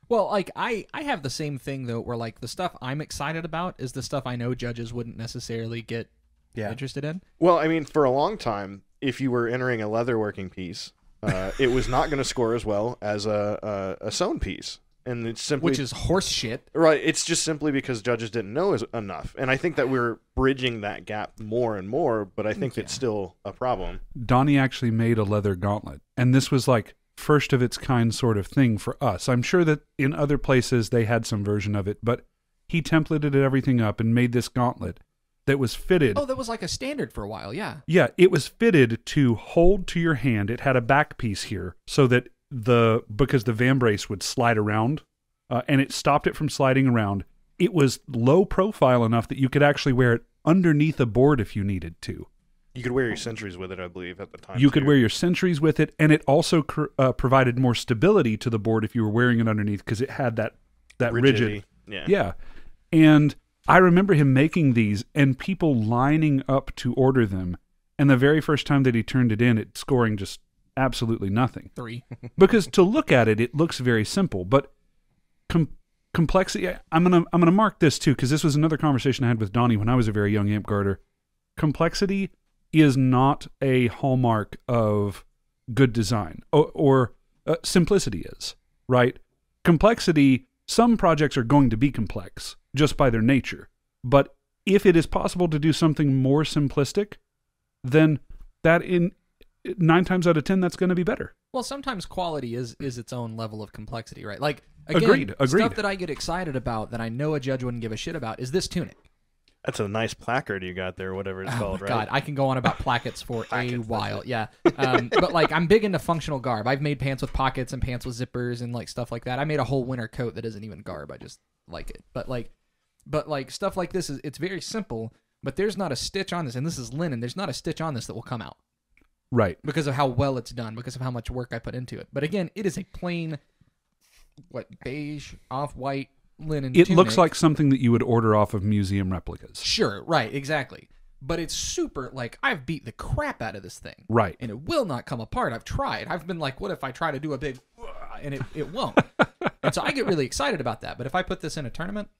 Well, like, I have the same thing, though, where, like, the stuff I'm excited about is the stuff I know judges wouldn't necessarily get interested in. Well, I mean, for a long time, if you were entering a leatherworking piece, it was not going to score as well as a sewn piece. And it's simply, which is horse shit. Right. It's just simply because judges didn't know enough. And I think that we're bridging that gap more and more, but I think it's still a problem. Donnie actually made a leather gauntlet, and this was like first of its kind sort of thing for us. I'm sure that in other places they had some version of it, but he templated everything up and made this gauntlet that was fitted. Oh, that was like a standard for a while, yeah. Yeah, it was fitted to hold to your hand. It had a back piece here so that because the vambrace would slide around, and it stopped it from sliding around. It was low profile enough that you could actually wear it underneath a board if you needed to. You could wear your sentries with it, I believe, at the time. You could wear your sentries with it, and it also provided more stability to the board if you were wearing it underneath, because it had that rigid. Yeah. And I remember him making these and people lining up to order them. And the very first time that he turned it in, it scoring just absolutely nothing. 3. Because to look at it, it looks very simple, but complexity. I'm gonna mark this too, because this was another conversation I had with Donnie when I was a very young AmpGuarder. Complexity is not a hallmark of good design, or simplicity is, right? Complexity. Some projects are going to be complex just by their nature, but if it is possible to do something more simplistic, then that in 9 times out of 10, that's going to be better. Well, sometimes quality is its own level of complexity, right? Like, again, agreed. Stuff that I get excited about that I know a judge wouldn't give a shit about is this tunic. That's a nice placard you got there, whatever it's called, right? God, I can go on about plackets for a while. Yeah. But like, I'm big into functional garb. I've made pants with pockets and pants with zippers and like stuff like that. I made a whole winter coat that isn't even garb. I just like it. But like stuff like this it's very simple, but there's not a stitch on this, and this is linen. There's not a stitch on this that will come out. Right. Because of how well it's done, because of how much work I put into it. But again, it is a plain beige, off-white linen It tunic. looks like something that you would order off of museum replicas. Sure, right, exactly. But it's super, like, I've beat the crap out of this thing. Right. And it will not come apart. I've tried. I've been like, what if I try to do a big, and it won't. And so I get really excited about that. But if I put this in a tournament,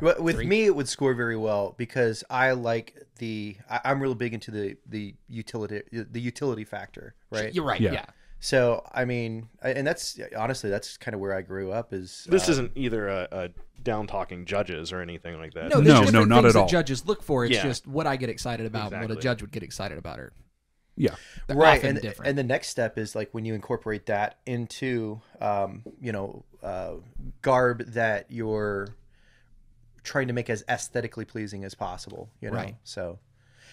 But with me, it would score very well because I like I'm real big into the utility factor, right? You're right, yeah. So, I mean, and that's honestly, that's kind of where I grew up. Is this isn't either a down talking judges or anything like that. No, no, not at all. That judges look for. It's Yeah. just what I get excited about, and Exactly. what a judge would get excited about. Or Yeah. they're right, often and different. and the next step is like when you incorporate that into, garb that you're trying to make as aesthetically pleasing as possible. You know, Right. so.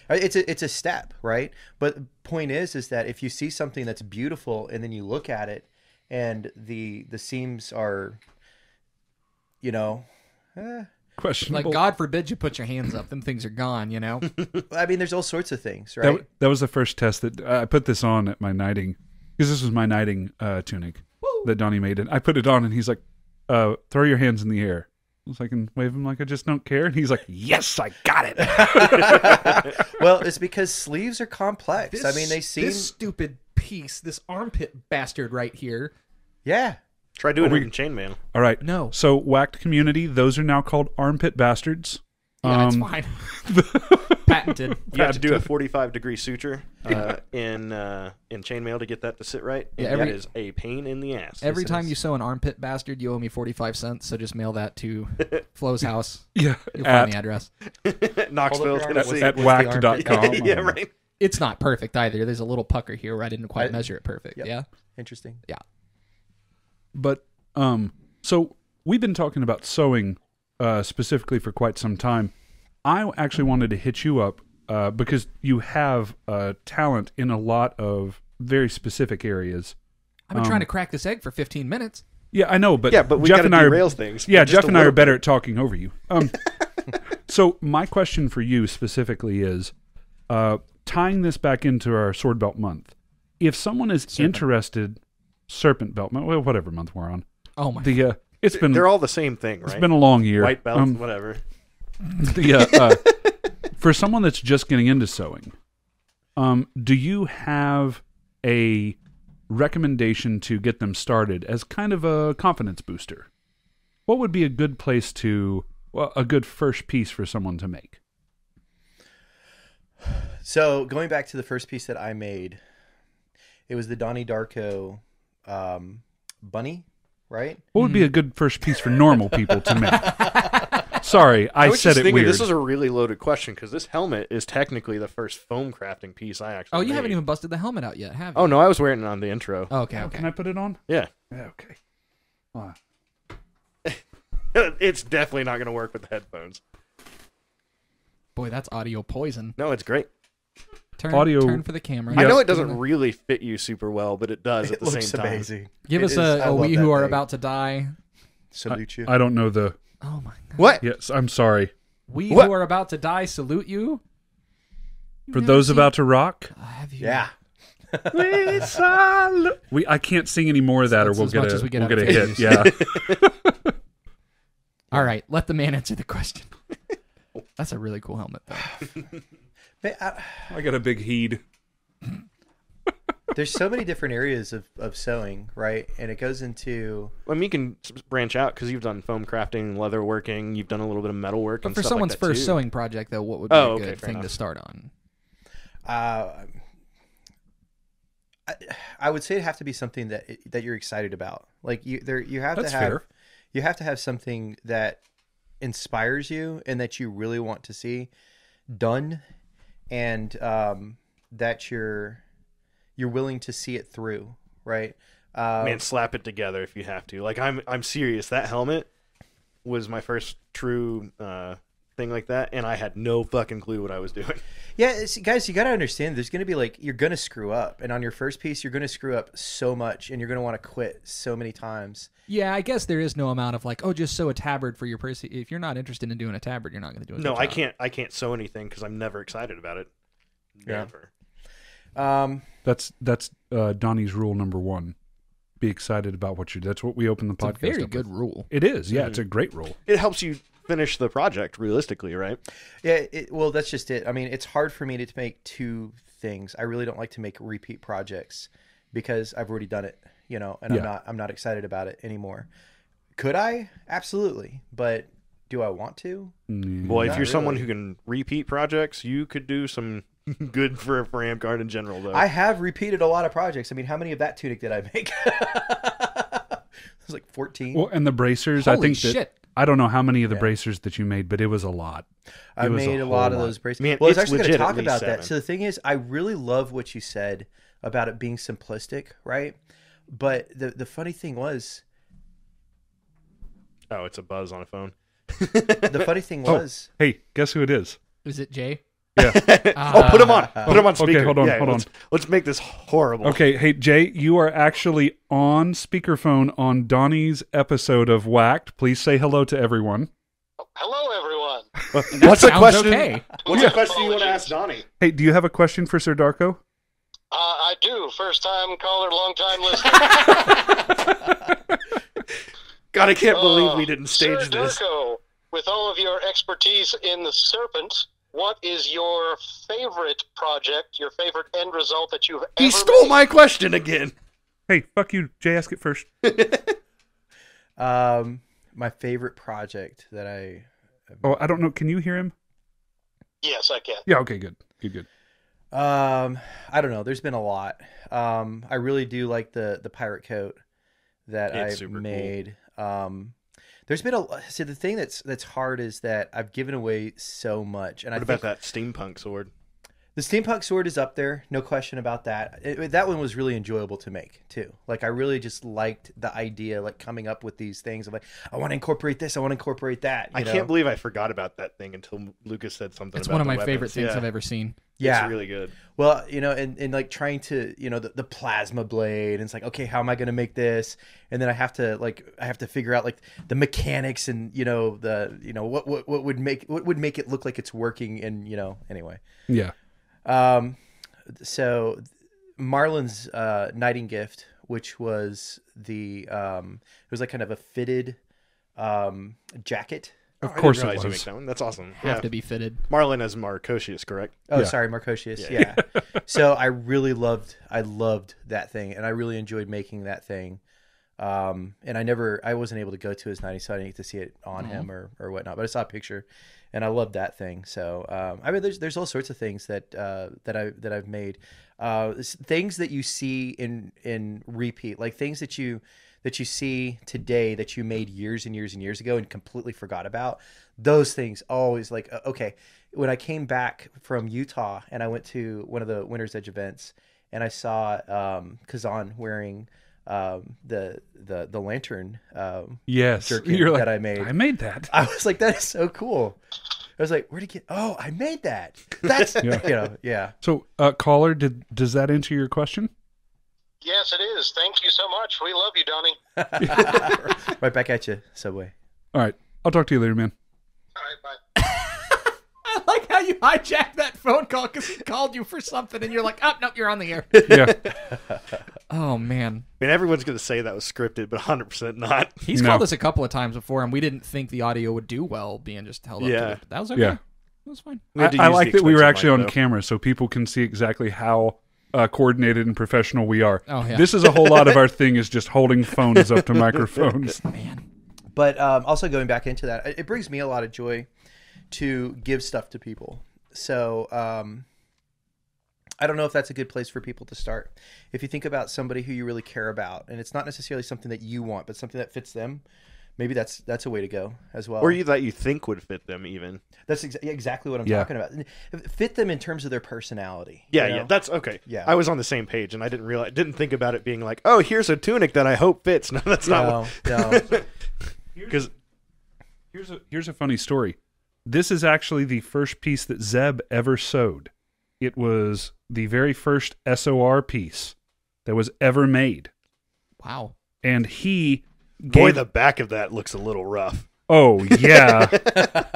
It's a step, right? But the point is that if you see something that's beautiful and then you look at it and the seams are, Questionable. like, God forbid you put your hands up; them things are gone. You know. I mean, there's all sorts of things, right? That was the first test that I put this on at my knighting, because this was my knighting tunic that Donnie made, and I put it on, and he's like, "Throw your hands in the air." So I can wave him like I just don't care, and he's like, "Yes, I got it." Well, it's because sleeves are complex. I mean, they seem this stupid piece, this armpit bastard right here. yeah. Try doing it in chainmail. All right. No. So whacked community, those are now called armpit bastards. Yeah, it's fine. Patented. You have to do a 45-degree suture in chainmail to get that to sit right. Yeah, And that is a pain in the ass. Every time you sew an armpit bastard, you owe me 45 cents. So just mail that to Flo's house. Yeah. You'll find the address. Knoxville, Hold up your Tennessee. At What's the whacked.com. armpit? Yeah, right. It's not perfect either. There's a little pucker here where I didn't quite measure it perfect. Yep. Yeah. Interesting. Yeah. But so we've been talking about sewing specifically for quite some time. I actually wanted to hit you up because you have talent in a lot of very specific areas. I've been trying to crack this egg for 15 minutes. Yeah, I know, but we Jeff got to and I derail things. Yeah, just Jeff a and I are little better bit. at talking over you. So my question for you specifically is tying this back into our Sword Belt month. If someone is interested, Serpent Belt month, well, whatever month we're on. Oh my. They're all the same thing, right? It's been a long year. White belt, whatever. For someone that's just getting into sewing, do you have a recommendation to get them started as kind of a confidence booster? What would be a good place a good first piece for someone to make? So going back to the first piece that I made, it was the Donnie Darko bunny, right? What would be a good first piece for normal people to make? Sorry, I was said just it thinking, weird. This is a really loaded question because this helmet is technically the first foam crafting piece I actually Oh, you made. haven't even busted the helmet out yet, have you? Oh, no, I was wearing it on the intro. Oh, okay, okay. Can I put it on? Yeah. Yeah, okay. Wow. It's definitely not going to work with the headphones. Boy, that's audio poison. No, it's great. Turn for the camera. I know it doesn't really fit you super well, but it does at It the looks same time. amazing. Give It us is. I a love we that who are thing. about to die. Salute you. I don't know the... Oh my god. What? Yes, I'm sorry. We What? who are about to die salute you. For those about to rock, Have you? Yeah. we salute... I can't sing any more of that, That's or we'll as get much a, as we get we'll out get of a hit. figures. Yeah. All right, let the man answer the question. That's a really cool helmet, though. Man, I got a big heed. there's so many different areas of sewing, right? And it goes into... I mean, you can branch out because you've done foam crafting, leather working, you've done a little bit of metal work. But and for stuff someone's like that first too. sewing project, though, what would be Oh, a okay, good fair thing to enough. start on? I would say it'd have to be something that you're excited about. Like you have That's to have fair. you have to have something that inspires you and that you really want to see done, and that you're willing to see it through, right? Man, slap it together if you have to. Like I'm serious. That helmet was my first true thing like that, and I had no fucking clue what I was doing. Yeah, guys, you got to understand. There's going to be you're going to screw up, and on your first piece, you're going to screw up so much, and you're going to want to quit so many times. Yeah, I guess there is no amount of just sew a tabard for your person. If you're not interested in doing a tabard, you're not going to do it. No, I can't sew anything because I'm never excited about it. Never. That's Donnie's rule number 1. Be excited about what you do. That's what we open the podcast It's a very up good with. rule. It is. Yeah, it's a great rule. It helps you finish the project realistically, right? Yeah, well, that's just it. I mean, it's hard for me to make two things. I really don't like to make repeat projects because I've already done it, and I'm not excited about it anymore. Could I? Absolutely. But do I want to? Boy, if Not you're someone really. who can repeat projects, you could do some Good for Amcard in general, though. I have repeated a lot of projects. I mean, how many of that tunic did I make? It was like 14. Well, and the bracers, Holy I think shit. that I don't know how many of the bracers that you made, but it was a lot. I made a lot of those bracers. Man, well, I was it's actually going to legit at talk least about 7. that. So the thing is, I really love what you said about it being simplistic, right? But the funny thing was, Oh, it's a buzz on a phone. the funny thing was, Hey, guess who it is? Is it Jay? Yeah. Oh, put him on. Put him on speaker. Okay, hold on, Yeah, hold on. Let's make this horrible. Okay, hey Jay, you are actually on speakerphone on Donnie's episode of WAKed. Please say hello to everyone. Hello, everyone. What's the sounds question? okay. What's the question you want to ask Donnie? Hey, do you have a question for Sir Darko? I do. First time caller, long time listener. God, I can't believe we didn't Sir stage this. Darko, with all of your expertise in the serpent, what is your favorite project, your favorite end result that you've ever He stole made? my question again. Hey, fuck you, Jay. Ask it first. my favorite project that I Oh, I don't know. Can you hear him? Yes, I can. Yeah. Okay. Good. Good. I don't know. There's been a lot. I really do like the pirate coat that It's I super made. There's been see, the thing that's hard is that I've given away so much. And What I about think that steampunk sword? the steampunk sword is up there, no question about that. That one was really enjoyable to make too. Like I really just liked the idea, like coming up with these things of like, I want to incorporate this, I want to incorporate that. I can't believe I forgot about that thing until Lucas said something. It's about one of the my weapons. favorite things Yeah. I've ever seen. Yeah, It's really good. Well, and like trying to, the plasma blade, and it's like, okay, how am I going to make this? And then I have to figure out like the mechanics and what would make it look like it's working, and anyway. Yeah. So Marlon's knighting gift, which was it was like kind of a fitted jacket. Of course I it didn't realize you was. make that one. That's awesome. Have to be fitted. Marlon as Marcosius, correct? Oh, Yeah. sorry, Marcosius. Yeah. Yeah. So I loved that thing, and I really enjoyed making that thing. And I wasn't able to go to his 90, so I didn't get to see it on him or whatnot. But I saw a picture, and I loved that thing. So I mean, there's all sorts of things that I've made, things that you see in repeat, like things that you see today that you made years and years and years ago and completely forgot about. Those things always like, okay, when I came back from Utah and I went to one of the Winter's Edge events and I saw Kazan wearing the lantern Yes. jerkin You're like, that I made. I made that. I was like, that is so cool. I was like, where'd he get? Oh, I made that. That's yeah. So, caller, does that answer your question? Yes, it is. Thank you so much. We love you, Donnie. Right back at you, Subway. All right. I'll talk to you later, man. All right, bye. I like how you hijacked that phone call because he called you for something and you're like, oh, no, you're on the air. Yeah. Oh, man. I mean, everyone's going to say that was scripted, but 100% not. He's No. called us a couple of times before, and we didn't think the audio would do well being just held up Yeah. to it. That was okay. Yeah. That was fine. We had to I use like the that we were expensive actually mic, on though. camera so people can see exactly how coordinated and professional we are. Oh, yeah. This is a whole lot of our thing is just holding phones up to microphones. Man. But also going back into that, it brings me a lot of joy to give stuff to people. So I don't know if that's a good place for people to start. If you think about somebody who you really care about, and it's not necessarily something that you want, but something that fits them, maybe that's a way to go as well. Or that you think would fit them even. That's exactly what I'm Yeah. talking about. Fit them in terms of their personality. Yeah, you know? yeah, that's okay. Yeah. I was on the same page, and I didn't think about it being like, oh, here's a tunic that I hope fits. No, that's not. No. Because Here's a funny story. This is actually the first piece that Zeb ever sewed. It was the very first SOR piece that was ever made. Wow. And he boy, gave... the back of that looks a little rough. Oh, yeah.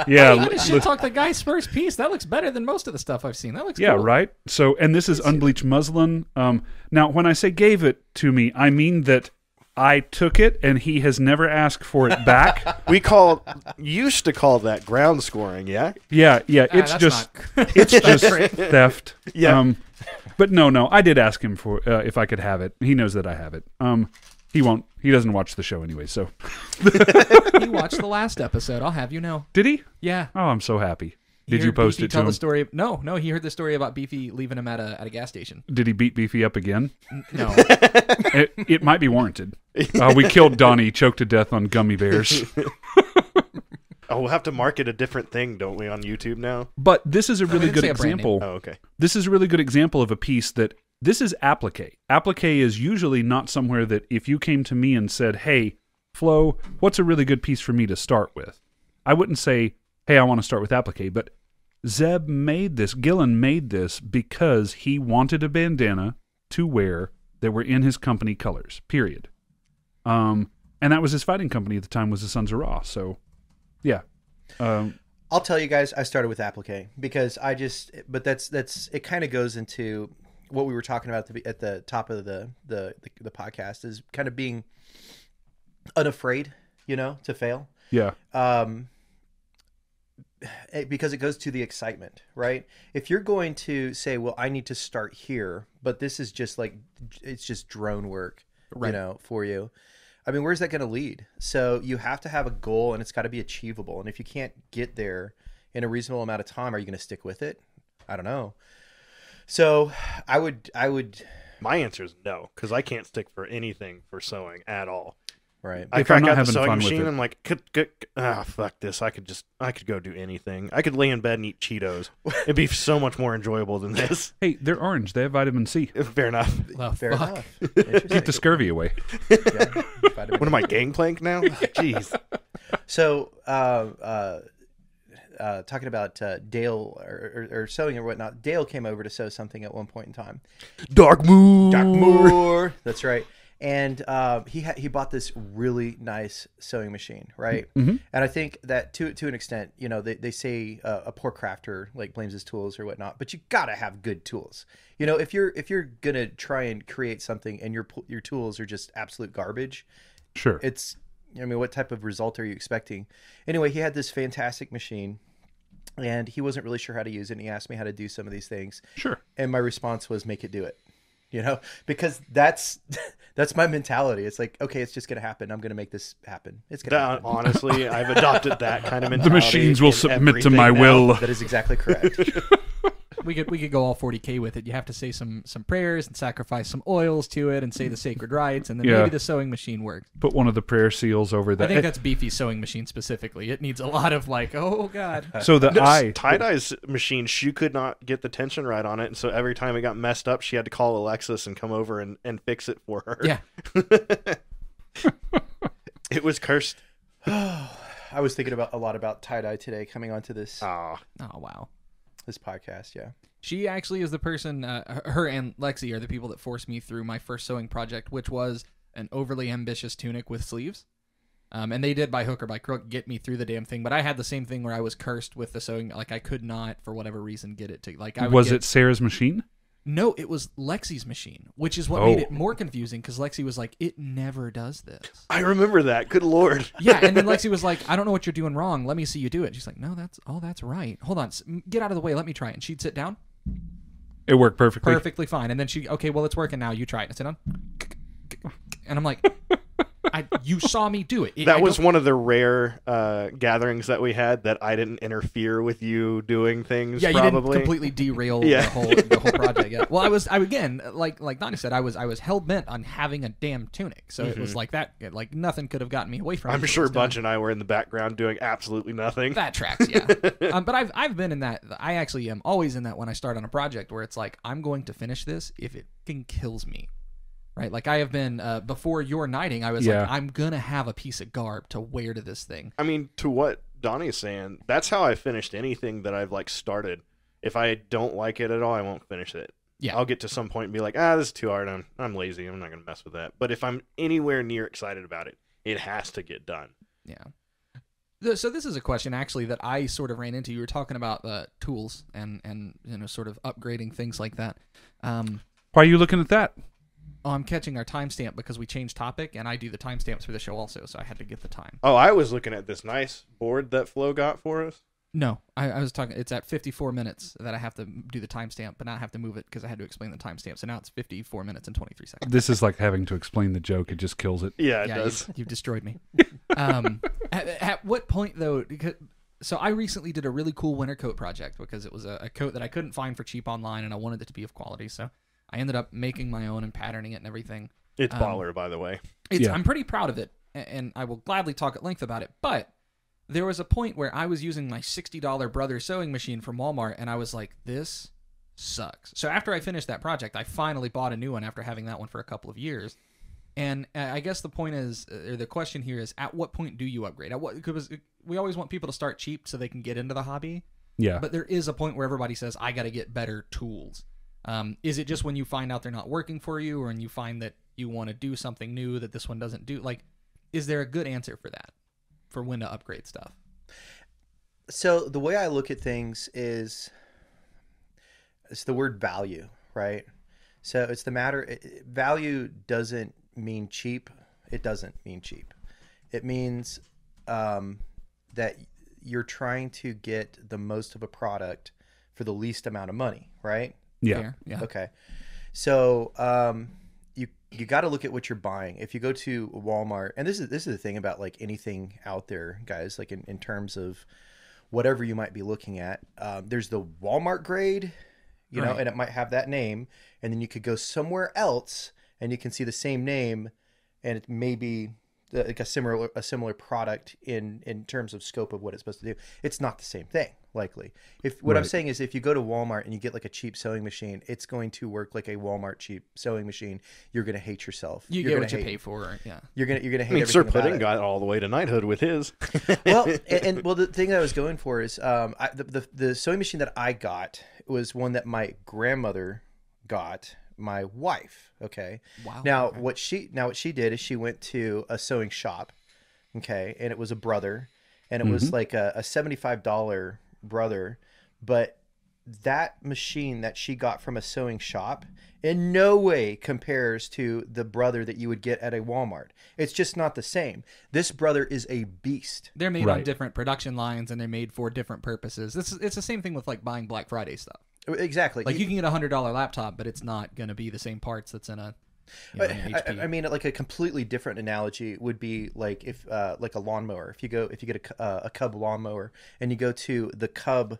Yeah. Hey, you should talk the guy's first piece. That looks better than most of the stuff I've seen. That looks Yeah, cool. right? So, and this is unbleached muslin. Now, when I say gave it to me, I mean that I took it and he has never asked for it back. Used to call that ground scoring, yeah? Yeah, it's that's just not- it's just theft. Yeah. But no, I did ask him for if I could have it. He knows that I have it. He won't. He doesn't watch the show anyway, so. He watched the last episode. I'll have you know. Did he? Yeah. Oh, I'm so happy. Did you post Beefy it to tell him? The story? No, he heard the story about Beefy leaving him at a gas station. Did he beat Beefy up again? No. It might be warranted. We killed Donnie, choked to death on gummy bears. Oh, we'll have to market a different thing, don't we, on YouTube now? But this is a really good say a brand example. name. Oh, okay. This is a really good example of a piece that this is applique. Applique is usually not somewhere that if you came to me and said, hey, Flo, what's a really good piece for me to start with? I wouldn't say, hey, I want to start with applique, but Zeb made this, Gillen made this because he wanted a bandana to wear that were in his company colors, period. And that was his fighting company at the time, was the Sons of Ra. So, yeah. I'll tell you guys, I started with applique because but that's it kind of goes into what we were talking about at the top of the podcast, is kind of being unafraid, to fail. Yeah. Because it goes to the excitement, right? If you're going to say, well, I need to start here, but this is just it's just drone work, Right. For you. I mean, where's that going to lead? So you have to have a goal, and it's got to be achievable. And if you can't get there in a reasonable amount of time, are you going to stick with it? I don't know. So I would. My answer is no, because I can't stick for anything for sewing at all. Right. I If crack I'm not out the having sewing fun with machine. it. I'm like, fuck this. I could go do anything. I could lay in bed and eat Cheetos. It'd be so much more enjoyable than this. Hey, they're orange. They have vitamin C. Fair enough. Well, Fair fuck. enough. Keep the scurvy away. Yeah. What am I, gangplank now? Jeez. So, talking about Dale or sewing or whatnot, Dale came over to sew something at one point in time. Darkmoor. That's right. And he bought this really nice sewing machine, right? Mm-hmm. And I think that to an extent, they say a poor crafter blames his tools or whatnot, but you gotta have good tools. If you're gonna try and create something and your tools are just absolute garbage, Sure. what type of result are you expecting? Anyway, he had this fantastic machine, and he wasn't really sure how to use it. And he asked me how to do some of these things. Sure. And my response was, make it do it. Because that's my mentality. It's like, okay, it's just going to happen. I'm going to make this happen. It's going to happen. Honestly, I've adopted that kind of mentality. The machines will in submit to everything my now. will. That is exactly correct. We could go all 40K with it. You have to say some prayers and sacrifice some oils to it and say the sacred rites, and then Yeah. maybe the sewing machine works. Put one of the prayer seals over that. I think that's Beefy's sewing machine specifically. It needs a lot of oh god. So the eye. Tie-dye's machine, she could not get the tension right on it, and so every time it got messed up, she had to call Alexis and come over and fix it for her. Yeah. It was cursed. I was thinking a lot about tie-dye today coming onto this Oh wow. this podcast. Yeah. She actually is the person, her and Lexi are the people that forced me through my first sewing project, which was an overly ambitious tunic with sleeves. And they did by hook or by crook get me through the damn thing. But I had the same thing where I was cursed with the sewing. I could not, for whatever reason, get it to, Was it Sarah's machine? No, it was Lexi's machine, which is what made it more confusing, because Lexi was like, it never does this. I remember that. Good Lord. Yeah, and then Lexi was like, I don't know what you're doing wrong. Let me see you do it. She's like, no, that's right. Hold on. Get out of the way. Let me try it. And she'd sit down. It worked perfectly. Perfectly fine. And then okay, well, it's working now. You try it. And sit down. And I'm like, you saw me do it. That was one of the rare gatherings that we had that I didn't interfere with you doing things. Yeah, probably. you didn't completely derail the whole project. Yeah. Well, I again, like Donnie said, I was hell bent on having a damn tunic. So it was like that. Like nothing could have gotten me away from it. I'm sure Bunch and I were in the background doing absolutely nothing. That tracks, yeah. But I've been in that. I actually am always in that when I start on a project where it's like, I'm going to finish this if it fucking kills me. Right, like I have been before your knighting. I was like, I'm gonna have a piece of garb to wear to this thing. I mean, to what Donnie's saying, that's how I finished anything that I've started. If I don't like it at all, I won't finish it. Yeah, I'll get to some point and be like, this is too hard. I'm lazy. I'm not gonna mess with that. But if I'm anywhere near excited about it, it has to get done. Yeah. So this is a question actually that I sort of ran into. You were talking about tools and sort of upgrading things like that. Why are you looking at that? Oh, I'm catching our timestamp because we changed topic, and I do the timestamps for the show also, so I had to get the time. Oh, I was looking at this nice board that Flo got for us. No, I was talking. It's at 54 minutes that I have to do the timestamp, but now I have to move it because I had to explain the timestamp. So now it's 54 minutes and 23 seconds. This is like having to explain the joke. It just kills it. Yeah, it does. You've destroyed me. At what point, though, So I recently did a really cool winter coat project because it was a coat that I couldn't find for cheap online, and I wanted it to be of quality. So I ended up making my own and patterning it and everything. It's baller, by the way. I'm pretty proud of it, and I will gladly talk at length about it. But there was a point where I was using my $60 Brother sewing machine from Walmart, and I was like, this sucks. So after I finished that project, I finally bought a new one after having that one for a couple of years. And I guess the point is, or the question here is, at what point do you upgrade? Because we always want people to start cheap so they can get into the hobby. Yeah. But there is a point where everybody says, I got to get better tools. Is it just when you find out they're not working for you, or when you find that you want to do something new that this one doesn't do? Like, is there a good answer for that, for when to upgrade stuff? So the way I look at things is, it's the word value, right? So it's the matter, value doesn't mean cheap. It doesn't mean cheap. It means that you're trying to get the most of a product for the least amount of money, right? Yeah. Fair, yeah. Okay. So you got to look at what you're buying. If you go to Walmart, and this is the thing about like anything out there, guys, like in terms of whatever you might be looking at, there's the Walmart grade, you know, and it might have that name, and then you could go somewhere else and you can see the same name, and it may be like a similar product in terms of scope of what it's supposed to do. It's not the same thing, likely. If what I'm saying is, if you go to Walmart and you get like a cheap sewing machine, it's going to work like a Walmart cheap sewing machine. You're going to hate yourself. You get what you pay for. Yeah. You're gonna hate. I mean, Sir Pudding got all the way to knighthood with his. Well, the thing that I was going for is the sewing machine that I got was one that my grandmother got my wife. Okay. Wow. Now what she did is she went to a sewing shop. Okay, and it was a Brother, and it was like a $75 Brother, but that machine that she got from a sewing shop in no way compares to the Brother that you would get at a Walmart. It's just not the same. This Brother is a beast. They're made on different production lines, and they're made for different purposes. It's the same thing with like buying Black Friday stuff. Exactly. Like you can get $100 laptop, but it's not going to be the same parts that's in a. You know, I mean, like a completely different analogy would be like if, like a lawnmower. If you get a Cub lawnmower and you go to the Cub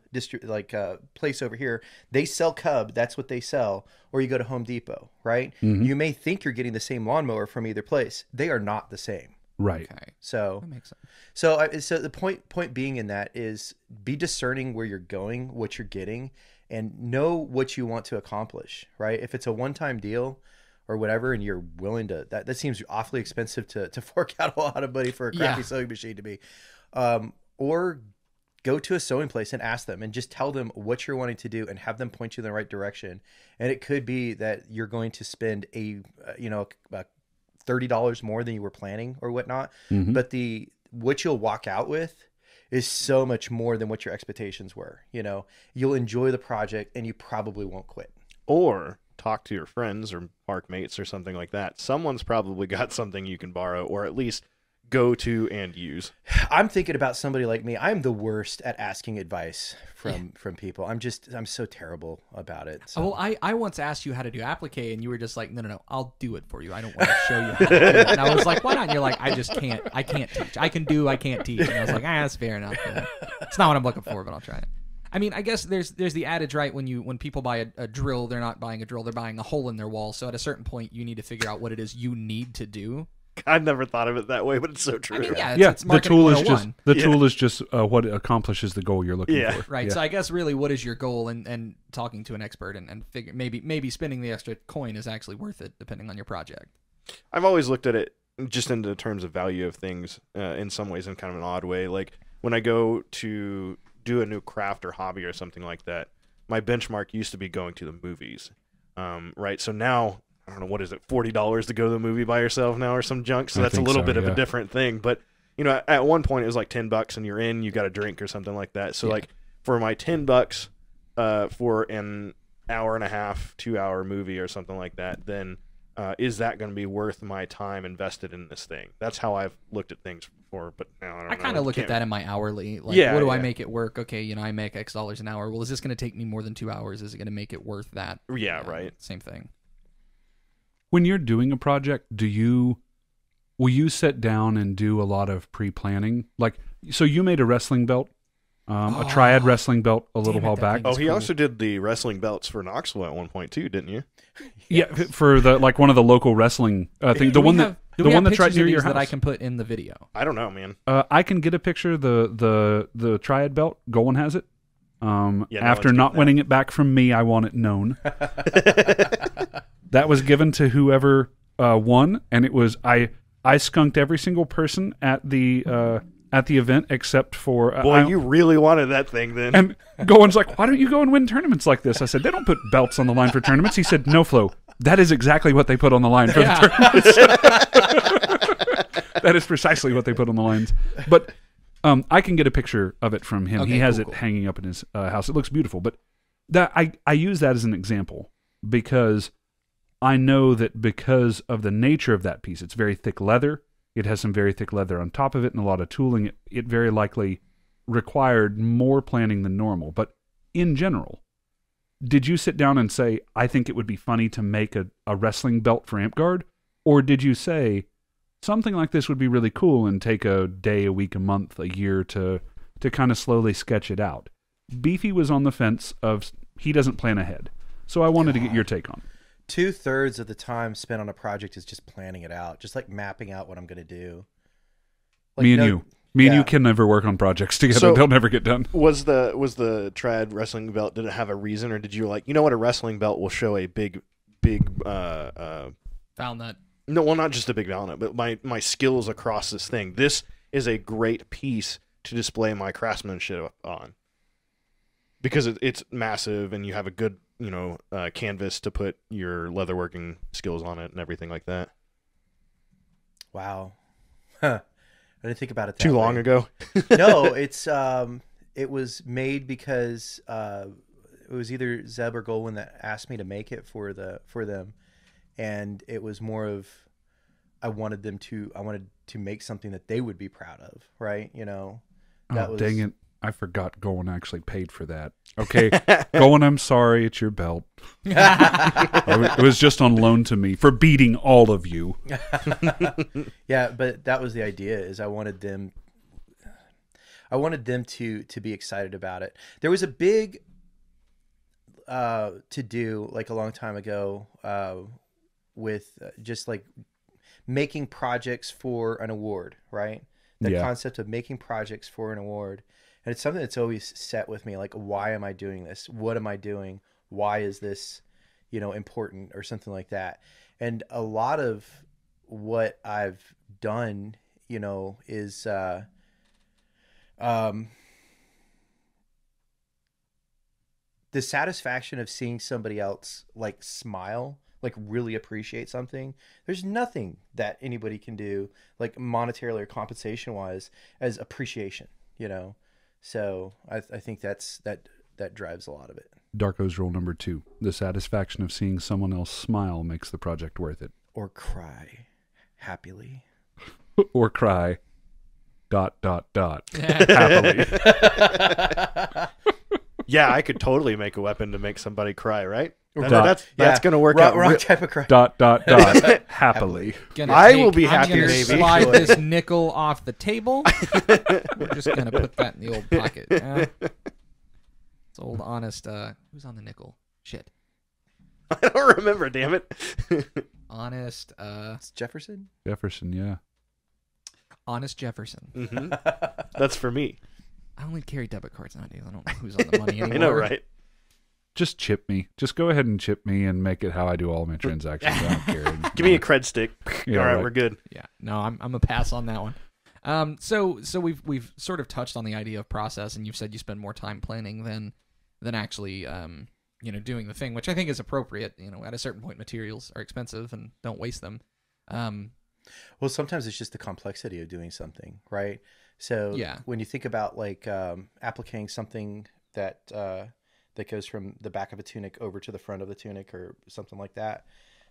place over here, they sell Cub. That's what they sell. Or you go to Home Depot, right? You may think you're getting the same lawnmower from either place. They are not the same. Right. Okay. So that makes sense. So the point being in that is be discerning where you're going, what you're getting, and know what you want to accomplish. Right. If it's a one-time deal or whatever, and you're willing to, that seems awfully expensive to fork out a lot of money for a crappy sewing machine to be, or go to a sewing place and ask them and just tell them what you're wanting to do and have them point you in the right direction. And it could be that you're going to spend about $30 more than you were planning or whatnot. But what you'll walk out with is so much more than what your expectations were. You know, you'll enjoy the project and you probably won't quit. Or talk to your friends or park mates or something like that. Someone's probably got something you can borrow or at least go to and use. I'm thinking about somebody like me. I'm the worst at asking advice from people. I'm so terrible about it. So. Well, I once asked you how to do applique, and you were just like, no, I'll do it for you. I don't want to show you how to do it. And I was like, why not? And you're like, I just can't. I can't teach. I can do, I can't teach. And I was like, that's fair enough. You know, it's not what I'm looking for, but I'll try it. I mean, I guess there's the adage, right? When people buy a drill, they're not buying a drill, they're buying a hole in their wall. So at a certain point, you need to figure out what it is you need to do. I've never thought of it that way, but it's so true. I mean, it's the tool is 101. just tool is just what accomplishes the goal you're looking for. Right. So I guess really, what is your goal? And talking to an expert and figure maybe spending the extra coin is actually worth it, depending on your project. I've always looked at it just in the terms of value of things, in some ways, in kind of an odd way. Like when I go to do a new craft or hobby or something like that, my benchmark used to be going to the movies. Right. So now, I don't know, what is it, $40 to go to the movie by yourself now or some junk? So that's a little bit of a different thing. But, you know, at one point it was like $10 and you're in, you got a drink or something like that. So like for my $10 for an hour and a half, 2-hour movie or something like that, then is that going to be worth my time invested in this thing? That's how I've looked at things before. But now I don't know. I kind of look at that in my hourly. Like, what do I make it work? Okay, you know, I make X dollars an hour. Well, is this going to take me more than 2 hours? Is it going to make it worth that? Yeah, right. Same thing. When you're doing a project, will you sit down and do a lot of pre-planning? Like, so you made a wrestling belt. a triad wrestling belt a little while back. Oh, he also did the wrestling belts for Knoxville at one point too, didn't you? Yeah, for the one of the local wrestling thing. The one that's right near your house that I can put in the video. I don't know, man. I can get a picture. The triad belt. Golan has it. After not winning it back from me, I want it known. That was given to whoever won, and it was I skunked every single person at the event except for boy. You really wanted that thing then. And Golan's like, why don't you go and win tournaments like this? I said, they don't put belts on the line for tournaments. He said, no, Flo, that is exactly what they put on the line for the tournaments. That is precisely what they put on the lines. But I can get a picture of it from him. Okay, he has cool. it hanging up in his house. It looks beautiful. But that I use that as an example because I know that because of the nature of that piece, it's very thick leather. It has some very thick leather on top of it and a lot of tooling. It very likely required more planning than normal. But in general, did you sit down and say, I think it would be funny to make a wrestling belt for Amp-Guard? Or did you say, something like this would be really cool and take a day, a week, a month, a year to kind of slowly sketch it out? Beefy was on the fence of he doesn't plan ahead. So I wanted to get your take on it. 2/3 of the time spent on a project is just planning it out, just like mapping out what I'm going to do. Like, me and you can never work on projects together. So, they'll never get done. Was the triad wrestling belt, did it have a reason, or did you like, you know what, a wrestling belt will show a big Valve nut. No, well, not just a big valve nut, but my skills across this thing. This is a great piece to display my craftsmanship on. Because it's massive and you have a good, canvas to put your leatherworking skills on it and everything like that. Wow. Huh. I didn't think about it that Too way. long ago? No, it was made because it was either Zeb or Golan that asked me to make it for them, and it was more of I wanted to make something that they would be proud of, right? Dang it. I forgot Golan actually paid for that. Okay, Golan, I'm sorry, it's your belt. It was just on loan to me for beating all of you. Yeah, but that was the idea, is I wanted them to be excited about it. There was a big to do like a long time ago with just like making projects for an award, right? The concept of making projects for an award. And it's something that's always set with me, like, why am I doing this? What am I doing? Why is this, important or something like that? And a lot of what I've done, is the satisfaction of seeing somebody else like smile, like really appreciate something. There's nothing that anybody can do, like monetarily or compensation wise, as appreciation, So I think that drives a lot of it. Darko's rule number 2: the satisfaction of seeing someone else smile makes the project worth it. Or cry happily. Or cry ... happily. Yeah, I could totally make a weapon to make somebody cry, right? That's going to work out. Wrong type of cry. ... happily. I will be happy, baby. baby. Slide this nickel off the table. We're just going to put that in the old pocket. It's old honest. Who's on the nickel? Shit. I don't remember, damn it. Honest. It's Jefferson? Jefferson, yeah. Honest Jefferson. Mm-hmm. That's for me. I only carry debit cards nowadays. I don't know who's on the money anymore. I know, right? Just chip me. Just go ahead and chip me and make it how I do all my transactions. I don't care. Give me a cred stick. Yeah, all right, we're good. Yeah. No, I'm a pass on that one. So we've sort of touched on the idea of process, and you've said you spend more time planning than actually doing the thing, which I think is appropriate. At a certain point, materials are expensive and don't waste them. Well, sometimes it's just the complexity of doing something, right? So when you think about like applicating something that goes from the back of a tunic over to the front of the tunic or something like that,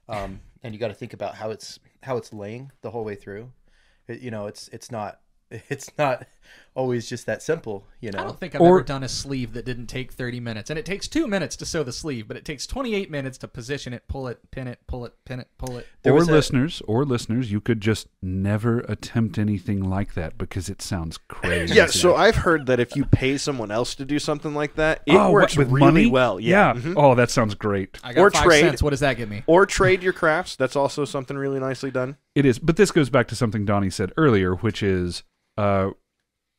and you got to think about how it's laying the whole way through. It's not it's not always just that simple, you know. I don't think I've ever done a sleeve that didn't take 30 minutes. And it takes 2 minutes to sew the sleeve, but it takes 28 minutes to position it, pull it, pin it, pull it, pin it, pull it. Listeners, you could just never attempt anything like that because it sounds crazy. Yeah, so I've heard that if you pay someone else to do something like that, it works with really money? well. Yeah. Mm-hmm. Oh, that sounds great. I got 5 cents. What does that give me? Or trade your crafts. That's also something really nicely done. It is, but this goes back to something Donnie said earlier, which is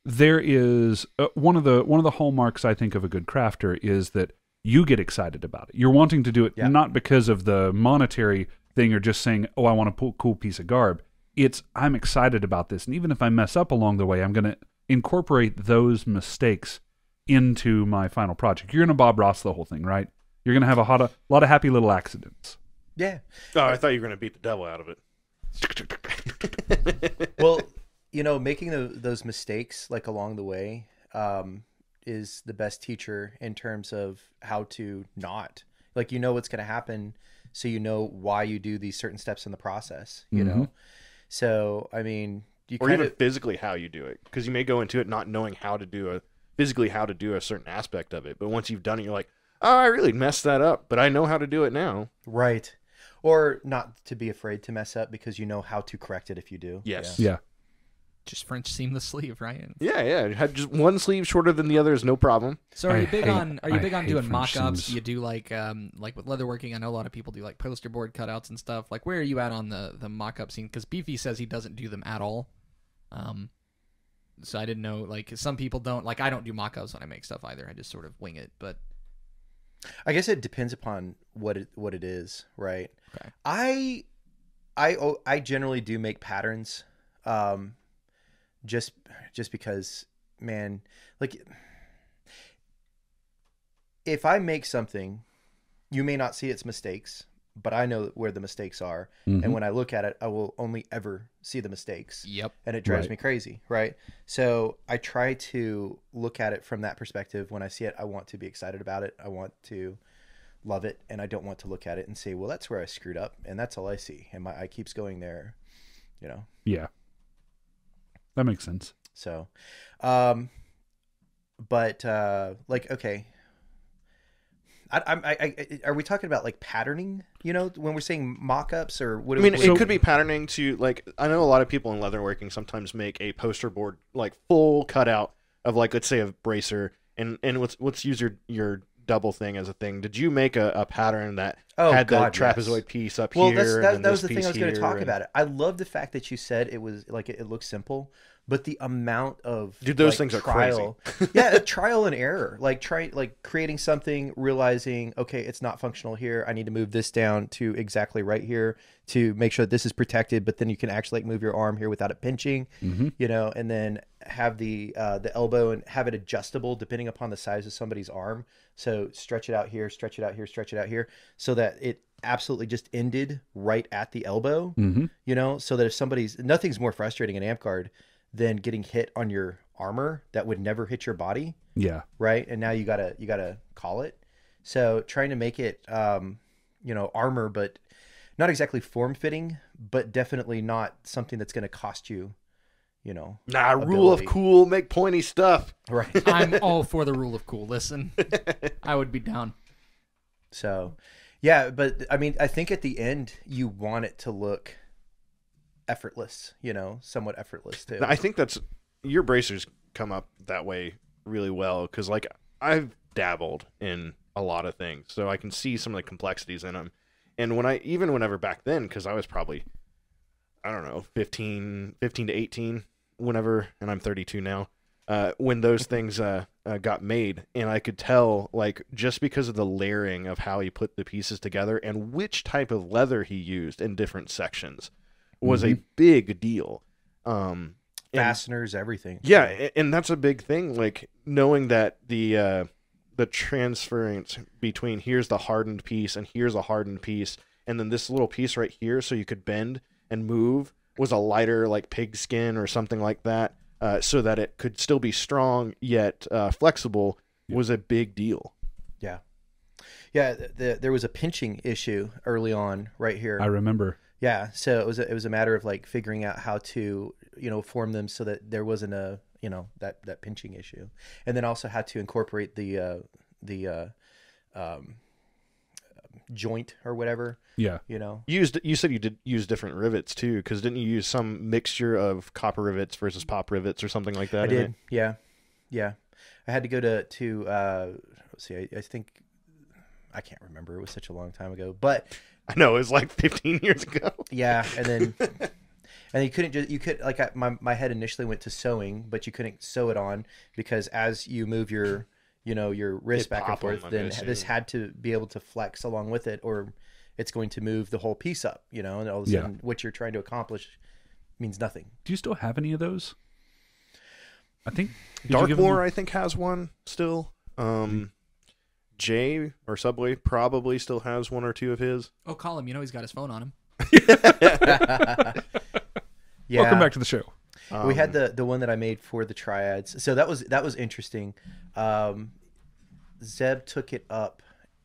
there is one of the hallmarks I think of a good crafter is that you get excited about it. You're wanting to do it not because of the monetary thing or just saying, "Oh, I want a cool piece of garb." It's I'm excited about this, and even if I mess up along the way, I'm going to incorporate those mistakes into my final project. You're going to Bob Ross the whole thing, right? You're going to have a lot of happy little accidents. Yeah. Oh, I thought you were going to beat the devil out of it. Well, you know, making those mistakes like along the way is the best teacher in terms of how to not, like, you know what's going to happen, so you know why you do these certain steps in the process, you know? So, I mean, or even physically how you do it, because you may go into it not knowing how to do a certain aspect of it, but once you've done it, you're like, oh, I really messed that up, but I know how to do it now. Right. Or not to be afraid to mess up because you know how to correct it if you do. Yes. Yeah. Just French seam the sleeve, right? Yeah. Had just one sleeve shorter than the other is no problem. So are you big on doing mock-ups? seams. You do like with leatherworking, I know a lot of people do like poster board cutouts and stuff. Like, where are you at on the mock-up scene? Because Beefy says he doesn't do them at all. So I didn't know, like, some people don't, like, I don't do mock-ups when I make stuff either. I just sort of wing it, but I guess it depends upon what it is, right? Okay. I generally do make patterns, just because, man, like, if I make something, you may not see its mistakes, but I know where the mistakes are, and when I look at it, I will only ever see the mistakes. Yep. And it drives me crazy, right? So I try to look at it from that perspective. When I see it, I want to be excited about it. I want to love it, and I don't want to look at it and say, well, that's where I screwed up, and that's all I see, and my eye keeps going there, you know? Yeah. That makes sense. So, but like, okay, are we talking about like patterning? You know, when we're saying mock-ups, or what? I mean, it could be patterning to, like, I know a lot of people in leatherworking sometimes make a poster board, like, full cutout of, like, let's say a bracer, and let's use your double thing as a thing. Did you make a pattern that had the trapezoid piece up here? Well, that was the thing I was going to talk about. I love the fact that you said it was like it looks simple, but the amount of those things are crazy. Yeah, trial and error. Like creating something, realizing, okay, it's not functional here. I need to move this down to exactly right here to make sure that this is protected. But then you can actually like move your arm here without it pinching. You know, and then have the elbow and have it adjustable depending upon the size of somebody's arm. So stretch it out here, stretch it out here, stretch it out here, so that it absolutely just ended right at the elbow. You know, so that if nothing's more frustrating in amp guard than getting hit on your armor that would never hit your body. Yeah. Right. And now you gotta call it. So trying to make it, you know, armor, but not exactly form fitting, but definitely not something that's going to cost you, you know. Rule of cool, make pointy stuff. Right. I'm all for the rule of cool. Listen, I would be down. So, yeah, but I mean, I think at the end you want it to look effortless, you know, somewhat effortless too. I think that's your bracers come up that way really well, because like I've dabbled in a lot of things, so I can see some of the complexities in them. And whenever back then, because I was probably, I don't know, 15 to 18 whenever, and I'm 32 now, when those things got made, and I could tell, like, just because of the layering of how he put the pieces together and which type of leather he used in different sections was a big deal. Fasteners, everything. Yeah, and that's a big thing, like, knowing that the transference between here's the hardened piece and here's a hardened piece, and then this little piece right here so you could bend and move was a lighter, like, pig skin or something like that, so that it could still be strong yet flexible, was a big deal. Yeah. Yeah, there was a pinching issue early on right here. I remember. Yeah, so it was a matter of like figuring out how to form them so that there wasn't a that pinching issue, and then also had to incorporate the joint or whatever. Yeah. You said you did use different rivets too, because didn't you use some mixture of copper rivets versus pop rivets or something like that? I did. Yeah. I had to go to let's see. I think I can't remember. It was such a long time ago, but I know it was like 15 years ago. Yeah, and then you could like my head initially went to sewing, but you couldn't sew it on because as you move your wrist back and forth, then this had to be able to flex along with it, or it's going to move the whole piece up, and all of a sudden what you're trying to accomplish means nothing. Do you still have any of those? I think Darko, I think, has one still. Jay or Subway probably still has one or two of his. Oh, call him. He's got his phone on him. Yeah. Welcome back to the show. We had the one that I made for the triads. So that was interesting. Zeb took it up,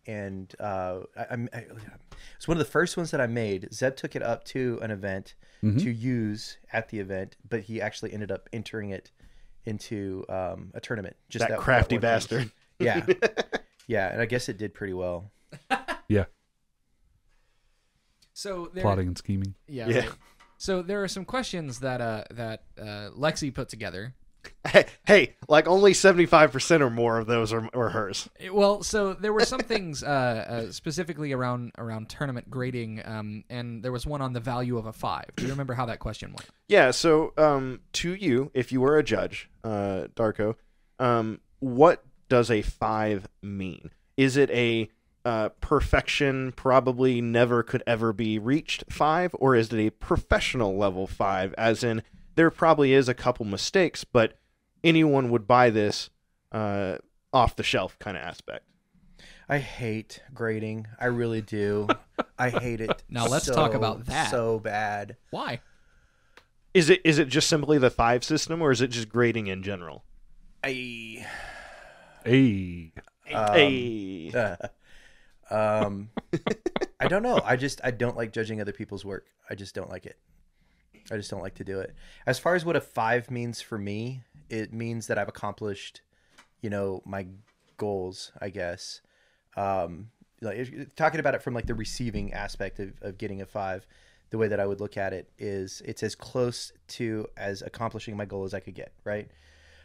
and it's one of the first ones that I made. Zeb took it up to an event to use at the event, but he actually ended up entering it into a tournament. Just that crafty bastard. Yeah. Yeah, and I guess it did pretty well. Yeah. So plotting and scheming. Yeah. Right. So there are some questions that Lexi put together. Hey, like only 75% or more of those are hers. Well, so there were some things specifically around tournament grading, and there was one on the value of a 5. Do you remember how that question went? Yeah. So, to you, if you were a judge, Darko, what does a 5 mean? Is it a perfection, probably never could ever be reached 5, or is it a professional level 5, as in there probably is a couple mistakes, but anyone would buy this off the shelf kind of aspect? I hate grading. I really do. I hate it. Now let's talk about that. So bad. Why? Is it just simply the 5 system, or is it just grading in general? I don't know. I don't like judging other people's work. I just don't like it. I just don't like to do it. As far as what a 5 means for me, it means that I've accomplished, my goals, I guess. Like talking about it from like the receiving aspect of getting a 5, the way that I would look at it is it's as close to as accomplishing my goal as I could get, right?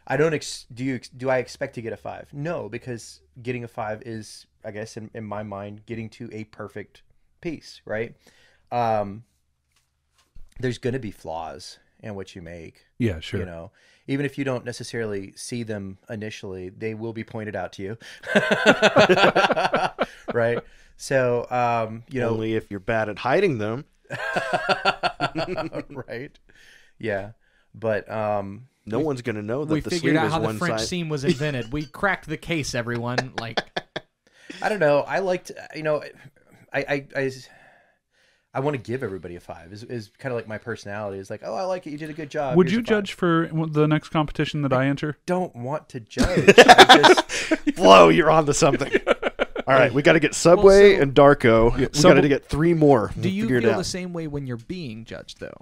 I don't do I expect to get a 5? No, because getting a 5 is, I guess, in my mind, getting to a perfect piece, right? There's going to be flaws in what you make. Yeah, sure. Even if you don't necessarily see them initially, they will be pointed out to you. Right? So, only if you're bad at hiding them. Right. Yeah. But, no one's going to know that we the figured sleeve out is how the one French side. seam was invented. We cracked the case, everyone. Like, I don't know. I liked, I want to give everybody a 5. Is kind of like my personality. It's like, oh, I like it. You did a good job. Would you judge for the next competition that I enter? Don't want to judge. Flo, you're on to something. All right, we got to get Subway and Darko. We got to get 3 more. Do you feel the same way when you're being judged, though?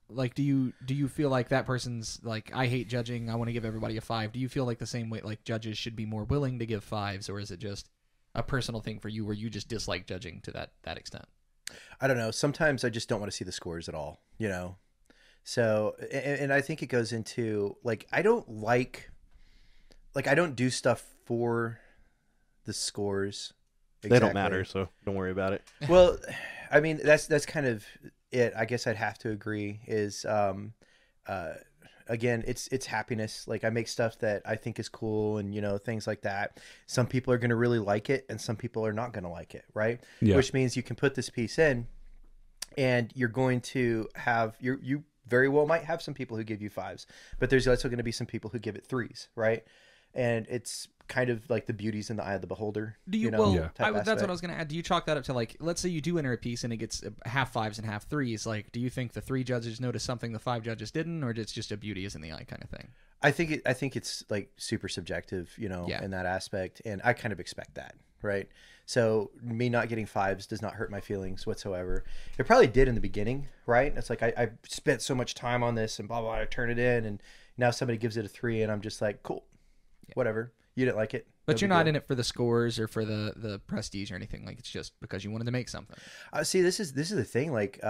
Like, do you feel like that person's like, I hate judging, I want to give everybody a 5? Do you feel like the same way, like judges should be more willing to give 5s, or is it just a personal thing for you where you just dislike judging to that extent? I don't know. Sometimes I just don't want to see the scores at all, So, and I think it goes into like, I don't do stuff for the scores. Exactly. They don't matter, so don't worry about it. Well, I mean, that's kind of it. I guess I'd have to agree is, again, it's happiness. Like I make stuff that I think is cool and, things like that. Some people are going to really like it and some people are not going to like it. Right. Yeah. Which means you can put this piece in and you're going to have you very well might have some people who give you 5s, but there's also going to be some people who give it 3s. Right. And it's kind of like the beauty's in the eye of the beholder. Do you? That's what I was going to add. Do you chalk that up to like, let's say you do enter a piece and it gets half 5s and half 3s. Like, do you think the 3 judges noticed something the 5 judges didn't, or it's just a beauty is in the eye kind of thing? I think it's like super subjective, in that aspect, and I kind of expect that, right? So me not getting 5s does not hurt my feelings whatsoever. It probably did in the beginning, right? It's like I spent so much time on this and blah, blah, I turn it in, and now somebody gives it a 3 and I'm just like, cool, whatever. You didn't like it. But you're not in it for the scores or for the prestige or anything. Like, it's just because you wanted to make something. See, this is the thing. Like,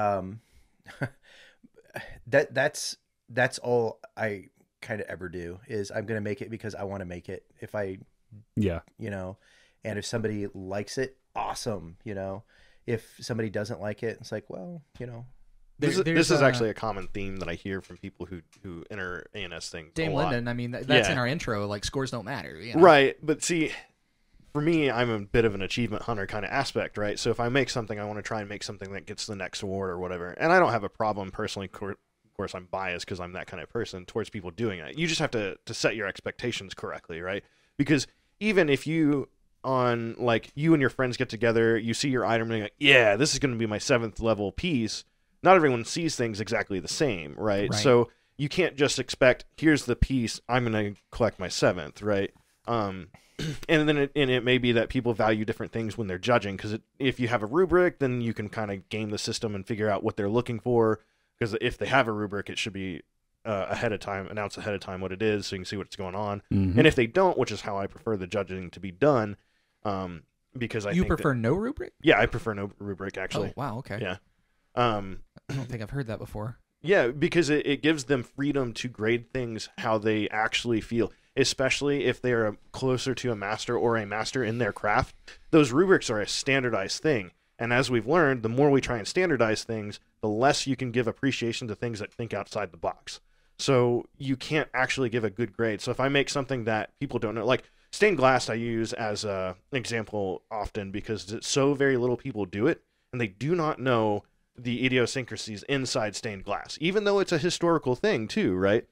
that's all I kind of ever do is I'm going to make it because I want to make it. If I, you know, and if somebody likes it, awesome. You know, if somebody doesn't like it, it's like, well, you know. This is actually a common theme that I hear from people who enter A&S things. Dame Linden, I mean, that's in our intro. Like, scores don't matter. You know? Right. But see, for me, I'm a bit of an achievement hunter kind of aspect, right? So if I make something, I want to try and make something that gets the next award or whatever. And I don't have a problem personally. Of course, I'm biased because I'm that kind of person towards people doing it. You just have to set your expectations correctly, right? Because even if you and your friends get together, you see your item and you're like, yeah, this is going to be my 7th level piece. Not everyone sees things exactly the same, right? So you can't just expect, here's the piece, I'm going to collect my 7th, right? And then it may be that people value different things when they're judging, because if you have a rubric, then you can kind of game the system and figure out what they're looking for, because if they have a rubric, it should be announced ahead of time what it is, so you can see what's going on. Mm-hmm. And if they don't, which is how I prefer the judging to be done, because you prefer no rubric? Yeah, I prefer no rubric, actually. Oh, wow, okay. Yeah. I don't think I've heard that before. Yeah, because it gives them freedom to grade things how they actually feel, especially if they are closer to a master or a master in their craft. Those rubrics are a standardized thing. And as we've learned, the more we try and standardize things, the less you can give appreciation to things that think outside the box. So you can't actually give a good grade. So if I make something that people don't know, like stained glass I use as an example often because so very little people do it, and they do not know the idiosyncrasies inside stained glass, even though it's a historical thing too, right?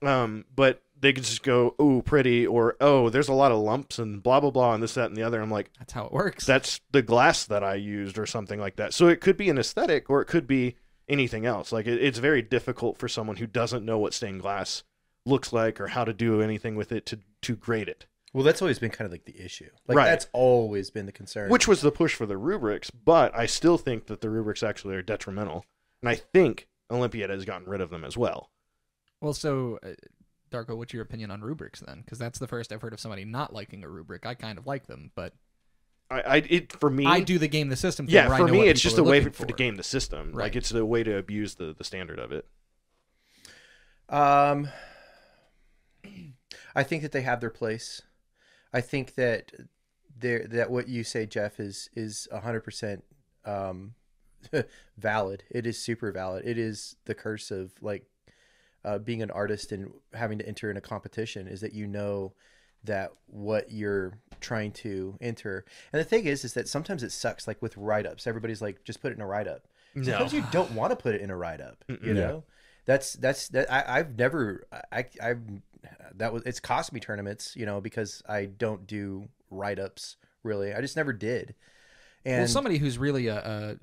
But they could just go, oh, pretty, or, oh, there's a lot of lumps and blah, blah, blah, and this, that, and the other. I'm like, that's how it works. That's the glass that I used or something like that. So it could be an aesthetic or it could be anything else. Like it's very difficult for someone who doesn't know what stained glass looks like or how to do anything with it to grade it. Well, that's always been kind of like the issue. Like that's always been the concern. Which was the push for the rubrics, but I still think that the rubrics actually are detrimental. And I think Olympiad has gotten rid of them as well. Well, so, Darko, what's your opinion on rubrics then? Because that's the first I've heard of somebody not liking a rubric. I kind of like them, but for me, I do the game the system thing. Yeah, where for I know me, what it's just a way for to game the system. Right. Like it's a way to abuse the standard of it. I think that they have their place. I think that that what you say, Jeff, is 100% valid. It is super valid. It is the curse of being an artist and having to enter in a competition, is that you know that what you're trying to enter. And the thing is that sometimes it sucks. Like with write-ups, everybody's like, just put it in a write-up. Sometimes you don't want to put it in a write-up. You know, it's cost me tournaments, you know, because I don't do write-ups really. I just never did. And well, somebody who's really a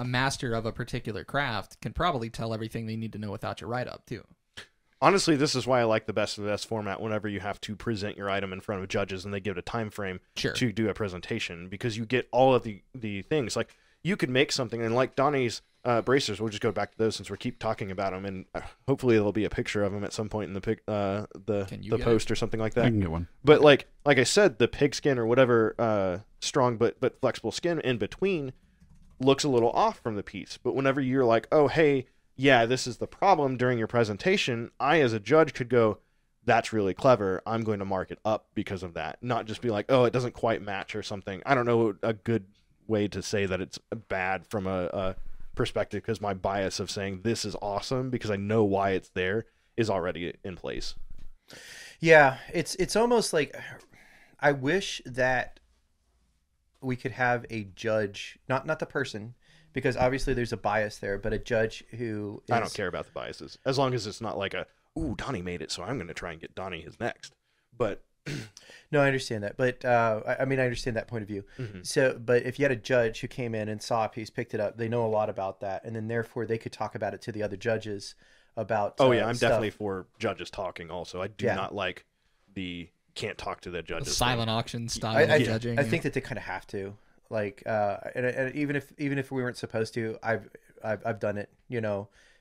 master of a particular craft can probably tell everything they need to know without your write-up too. Honestly, this is why I like the best of the best format whenever you have to present your item in front of judges and they give it a time frame to do a presentation, because you get all of the things. Like you could make something, and like Donnie's bracers, we'll just go back to those since we keep talking about them, and hopefully there'll be a picture of them at some point in the post or something like that. I can get one. But like I said, the pigskin or whatever strong but flexible skin in between looks a little off from the piece. But whenever you're like, oh hey, yeah, this is the problem during your presentation, I as a judge could go, that's really clever, I'm going to mark it up because of that. Not just be like, oh, it doesn't quite match or something. I don't know a good way to say that it's bad from a perspective, because my bias of saying this is awesome because I know why it's there is already in place. Yeah, it's almost like I wish that we could have a judge, not the person, because obviously there's a bias there, but a judge who is... I don't care about the biases as long as it's not like ooh, Donnie made it, so I'm going to try and get Donnie his next. But no, I understand that. But I mean, I understand that point of view. Mm-hmm. So, but if you had a judge who came in and saw a piece, picked it up, they know a lot about that, and then therefore they could talk about it to the other judges about. Oh yeah, I'm definitely for judges talking. Also, I do not like the can't talk to the judges. Silent auction style of judging. I think that they kind of have to. Like, and even if we weren't supposed to, I've done it,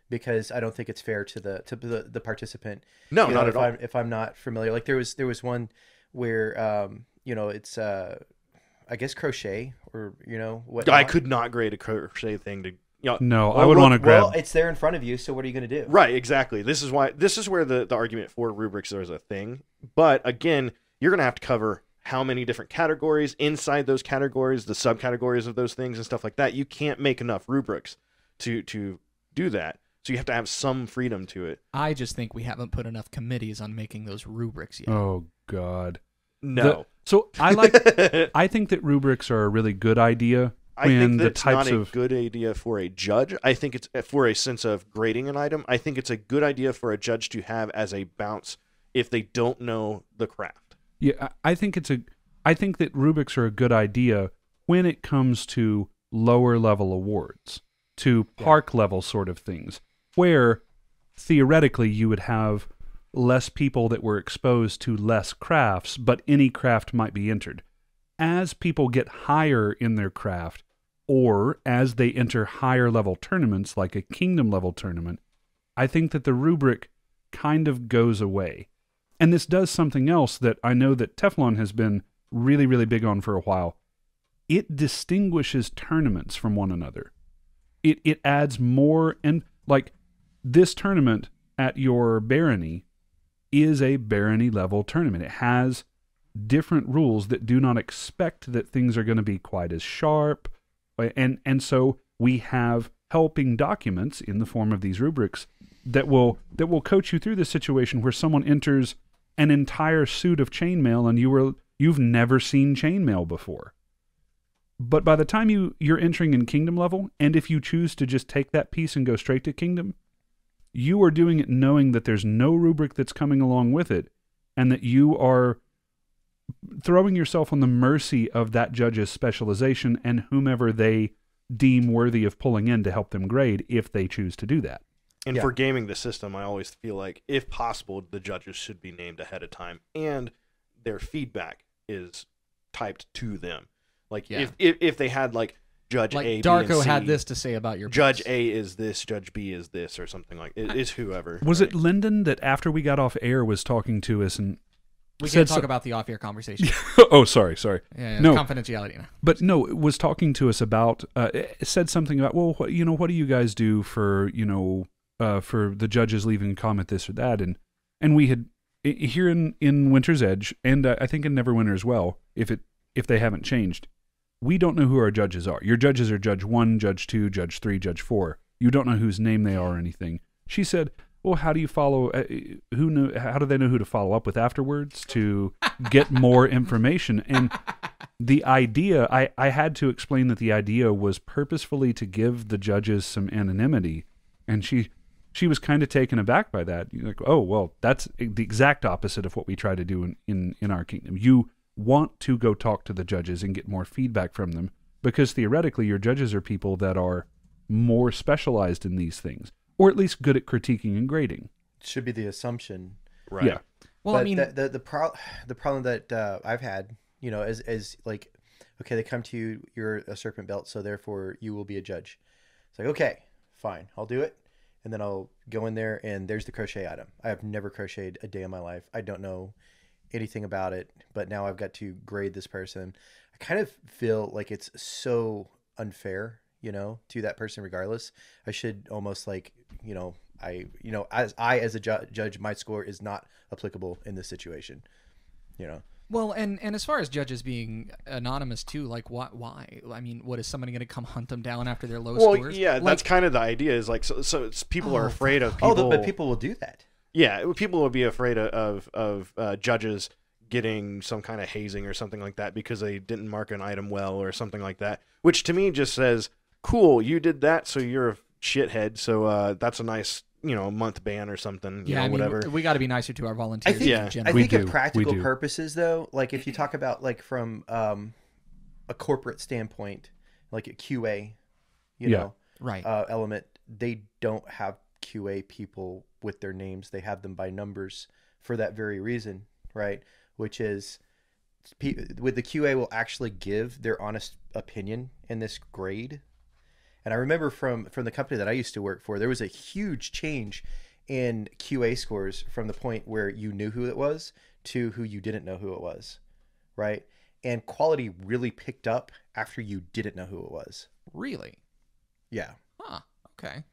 because I don't think it's fair to the participant. No, not at all. If I'm not familiar, like there was one where it's I guess crochet or what. I could not grade a crochet thing to. No, I would want to grab. Well, it's there in front of you, so what are you going to do? Right, exactly. This is where the argument for rubrics is a thing. But again, you're going to have to cover how many different categories, inside those categories, the subcategories of those things and stuff like that. You can't make enough rubrics to do that. So you have to have some freedom to it. I just think we haven't put enough committees on making those rubrics yet. Oh, God. No. So I think that rubrics are a really good idea. I think that's not a good idea for a judge. I think it's for a sense of grading an item. I think it's a good idea for a judge to have as a bounce if they don't know the craft. Yeah, I think that rubrics are a good idea when it comes to lower level awards, to park level sort of things, where theoretically you would have less people that were exposed to less crafts, but any craft might be entered. As people get higher in their craft, or as they enter higher level tournaments, like a kingdom level tournament, I think that the rubric kind of goes away. And this does something else that I know that Teflon has been really, really big on for a while. It distinguishes tournaments from one another. It adds more, and like this tournament at your barony is a barony level tournament. It has different rules that do not expect that things are going to be quite as sharp. And so we have helping documents in the form of these rubrics that will coach you through this situation where someone enters an entire suit of chainmail and you've never seen chainmail before. But by the time you're entering in kingdom level, and if you choose to just take that piece and go straight to kingdom, you are doing it knowing that there's no rubric that's coming along with it, and that you are throwing yourself on the mercy of that judge's specialization and whomever they deem worthy of pulling in to help them grade if they choose to do that. And for gaming the system, I always feel like, if possible, the judges should be named ahead of time, and their feedback is typed to them. Like, if they had, like, Judge like A, Darko B, and C, had this to say about your Judge books. A is this, Judge B is this, or something like it. It's whoever. Was it Lyndon that after we got off air was talking to us and we can't talk about the off-air conversation. Oh, sorry. Yeah, no confidentiality now. But no, it was talking to us about. Said something about, well, what do you guys do for for the judges leaving a comment this or that, and we had here in Winter's Edge, and I think in Neverwinter as well, if they haven't changed, we don't know who our judges are. Your judges are Judge 1, Judge 2, Judge 3, Judge 4. You don't know whose name they are or anything. She said, well, how do you follow? How do they know who to follow up with afterwards to get more information? And the idea, I had to explain that the idea was purposefully to give the judges some anonymity, and she was kind of taken aback by that. You're like, oh, well, that's the exact opposite of what we try to do in our kingdom. You want to go talk to the judges and get more feedback from them, because theoretically your judges are people that are more specialized in these things, or at least good at critiquing and grading. Should be the assumption, right? Yeah. Well, but I mean, the problem that I've had, as like, okay, they come to you, you're a serpent belt, so therefore you will be a judge. It's like, okay, fine, I'll do it, and then I'll go in there, and there's the crochet item. I have never crocheted a day in my life. I don't know anything about it, but now I've got to grade this person. I kind of feel like it's so unfair, to that person regardless. I should almost like, as a judge, my score is not applicable in this situation, Well, and as far as judges being anonymous too, like why? I mean, what, is somebody going to come hunt them down after their low scores? Well, yeah, that's kind of the idea. Is like so it's, people are afraid of people. Oh, but people will do that. Yeah, people will be afraid of judges getting some kind of hazing or something like that because they didn't mark an item well or something like that. Which to me just says, cool, you did that, so you're a shithead. So that's a nice, month ban or something. Whatever. We got to be nicer to our volunteers. I think in practical purposes, though, like if you talk about like from a corporate standpoint, like a QA, element, they don't have QA people with their names. They have them by numbers for that very reason, right? which is with the QA will actually give their honest opinion in this grade. And I remember from the company that I used to work for, there was a huge change in QA scores from the point where you knew who it was to who you didn't know who it was, right? And quality really picked up after you didn't know who it was. Really? Yeah. Huh. Okay.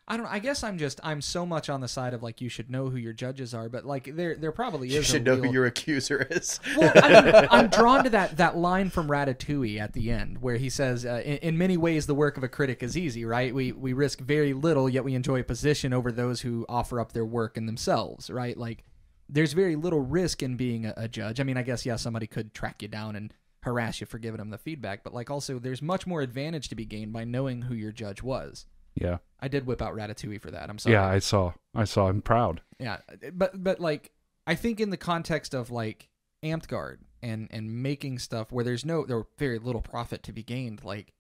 I don't. I guess I'm so much on the side of like you should know who your judges are, but like there probably is. You should know who your accuser is. Well, I mean, I'm drawn to that line from Ratatouille at the end where he says, "In many ways, the work of a critic is easy, right? We risk very little, yet we enjoy a position over those who offer up their work and themselves, right? Like, there's very little risk in being a judge. I mean, I guess somebody could track you down and harass you for giving them the feedback, but like also, there's much more advantage to be gained by knowing who your judge was." Yeah. I did whip out Ratatouille for that. I'm sorry. Yeah, I saw. I'm proud. Yeah, but like I think in the context of like Amtgard and making stuff where there's very little profit to be gained, like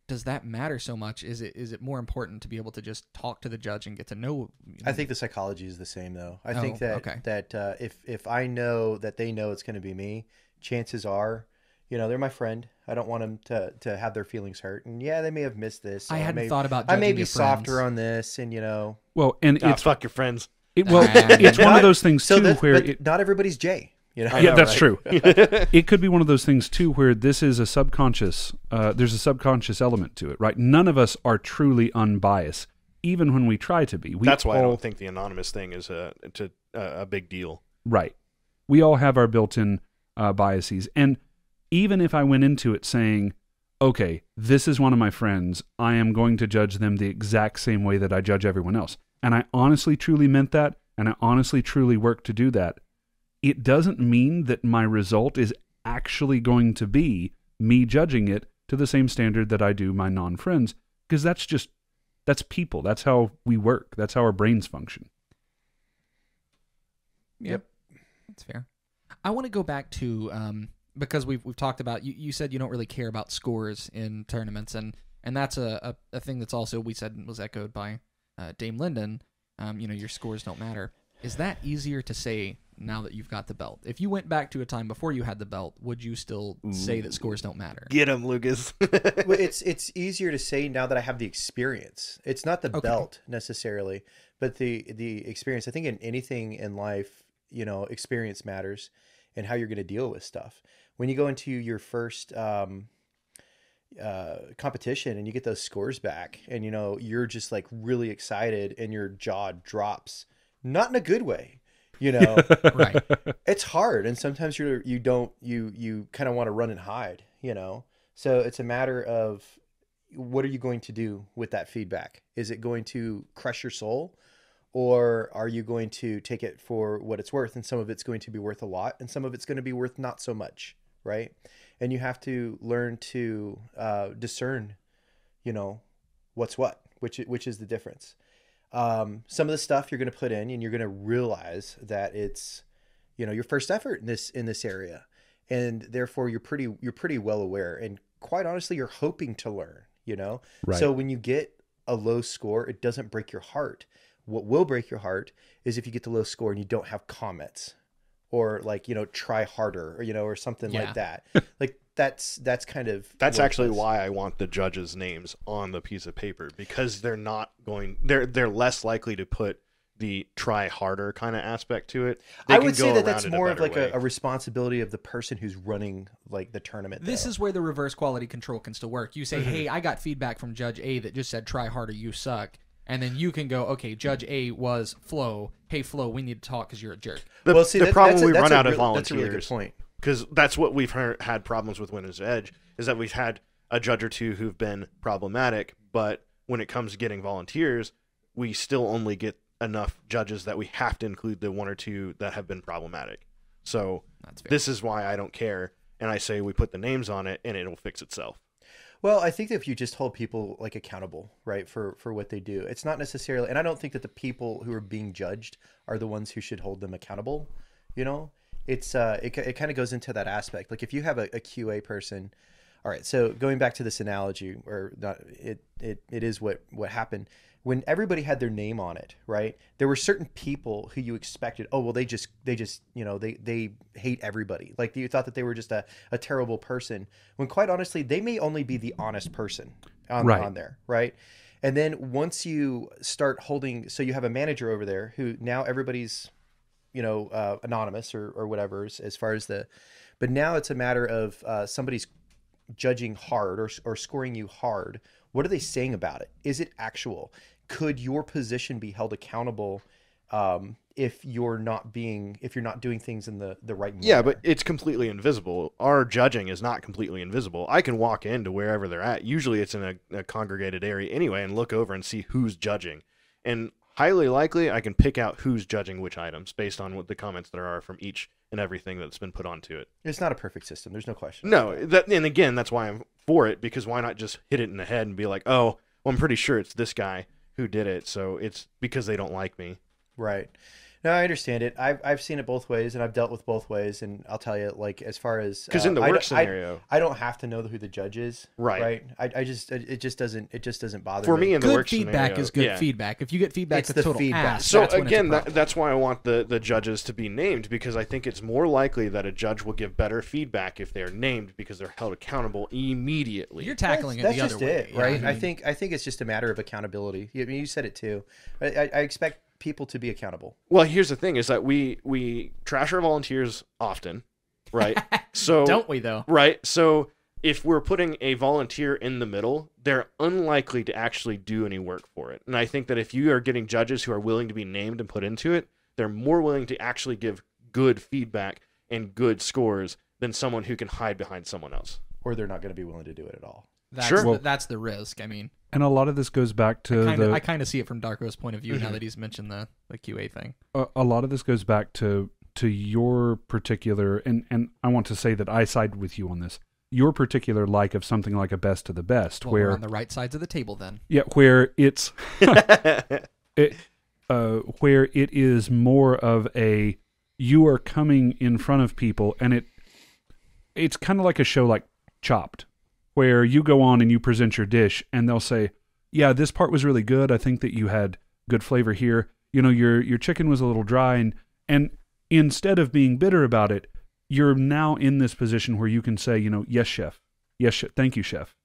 does that matter so much? Is it more important to be able to just talk to the judge and get to know? I think the psychology is the same though. I think that if I know that they know it's going to be me, chances are, they're my friend. I don't want them to have their feelings hurt. And yeah, they may have missed this. I hadn't thought about I may be your softer friends. on this and Well, and it's fuck your friends. It's one of those things too where not everybody's Jay. Yeah, that's true. It could be one of those things too where this is a subconscious. There's a subconscious element to it, right? None of us are truly unbiased, even when we try to be. That's why I don't think the anonymous thing is a big deal. Right. We all have our built-in biases, and even if I went into it saying, okay, this is one of my friends, I am going to judge them the exact same way that I judge everyone else. And I honestly, truly meant that, and I honestly, truly worked to do that. It doesn't mean that my result is actually going to be me judging it to the same standard that I do my non-friends, because that's people. That's how we work. That's how our brains function. Yep. That's fair. I want to go back to... because we've talked about, you said you don't really care about scores in tournaments, and that's a thing that's also, we said, was echoed by Dame Linden. Your scores don't matter. Is that easier to say now that you've got the belt? If you went back to a time before you had the belt, would you still say that scores don't matter? Get him, Lucas. Well, it's easier to say now that I have the experience. It's not the belt necessarily, but the experience. I think in anything in life, experience matters and how you're going to deal with stuff. When you go into your first competition and you get those scores back and, you're just like really excited and your jaw drops, not in a good way, right. It's hard. And sometimes you kind of want to run and hide, so it's a matter of what are you going to do with that feedback? Is it going to crush your soul? Or are you going to take it for what it's worth? And some of it's going to be worth a lot, and some of it's going to be worth not so much, right? And you have to learn to discern, what's what, which is the difference. Some of the stuff you're going to put in, and you're going to realize that it's, your first effort in this area, and therefore you're pretty well aware. And quite honestly, you're hoping to learn, Right. So when you get a low score, it doesn't break your heart. What will break your heart is if you get the low score and you don't have comments or like, try harder or, or something like that. Like that's actually why I want the judges' names on the piece of paper, because they're less likely to put the try harder kind of aspect to it. I would say that's more of like a responsibility of the person who's running like the tournament. This is where the reverse quality control can still work. You say, hey, I got feedback from Judge A that just said try harder, you suck. And then you can go, okay, Judge A was Flo. Hey, Flo, we need to talk because you're a jerk. The problem we run out of volunteers. That's a really good point. Because that's what we've had problems with Winner's Edge, is that we've had a judge or two who've been problematic, but when it comes to getting volunteers, we still only get enough judges that we have to include the one or two that have been problematic. So this is why I don't care, and I say we put the names on it, and it'll fix itself. Well, I think that if you just hold people like accountable, right, for what they do, it's not necessarily, and I don't think that the people who are being judged are the ones who should hold them accountable. It's it kind of goes into that aspect. Like if you have a QA person, all right. So going back to this analogy, or not, it is what happened. when everybody had their name on it, right? There were certain people who you expected, oh, well, they just, they hate everybody. Like you thought that they were just a terrible person, when quite honestly, they may only be the honest person on there, right? And then once you start holding, so you have a manager over there who now everybody's, anonymous or whatever, as far as but now it's a matter of somebody's judging hard or scoring you hard. What are they saying about it? Is it actual? Could your position be held accountable if you're not doing things in the right manner? Yeah, but it's completely invisible. Our judging is not completely invisible. I can walk into wherever they're at. Usually it's in a congregated area anyway, and look over and see who's judging. And highly likely I can pick out who's judging which items based on what the comments there are from each and everything that's been put onto it. It's not a perfect system. There's no question. No, and again, that's why I'm for it, because why not just hit it in the head and be like, oh, well, I'm pretty sure it's this guy who did it, so it's because they don't like me. Right. No, I understand it. I've seen it both ways, and I've dealt with both ways, and I'll tell you, like, as far as because in the work scenario, I don't have to know who the judge is. Right. I just it just doesn't bother me. For me, in the good work feedback scenario, is good feedback. If you get feedback, It's that's the total feedback. ass. So that's again, that's why I want the judges to be named, because I think it's more likely that a judge will give better feedback if they're named, because they're held accountable immediately. You're tackling that's it the other way, right? Yeah, I think it's just a matter of accountability. I mean, you said it too. I expect people to be accountable. Well, here's the thing: is that we trash our volunteers often, right? So don't we though? Right. So if we're putting a volunteer in the middle, they're unlikely to actually do any work for it. And I think that if you are getting judges who are willing to be named and put into it, they're more willing to actually give good feedback and good scores than someone who can hide behind someone else. Or they're not going to be willing to do it at all. That's the risk. I mean, and a lot of this goes back to I kind of see it from Darko's point of view now that he's mentioned the QA thing. A lot of this goes back to your particular, and I want to say that I side with you on this. Your particular like of something like a best of the best, well, where we're on the right sides of the table then. Yeah, where it's where it is more of a, you are coming in front of people, and it's kind of like a show like Chopped, where you go on and you present your dish, and they'll say, yeah, this part was really good. I think that you had good flavor here. Your chicken was a little dry, and instead of being bitter about it, you're now in this position where you can say, yes, chef. Yes, chef. Thank you, chef.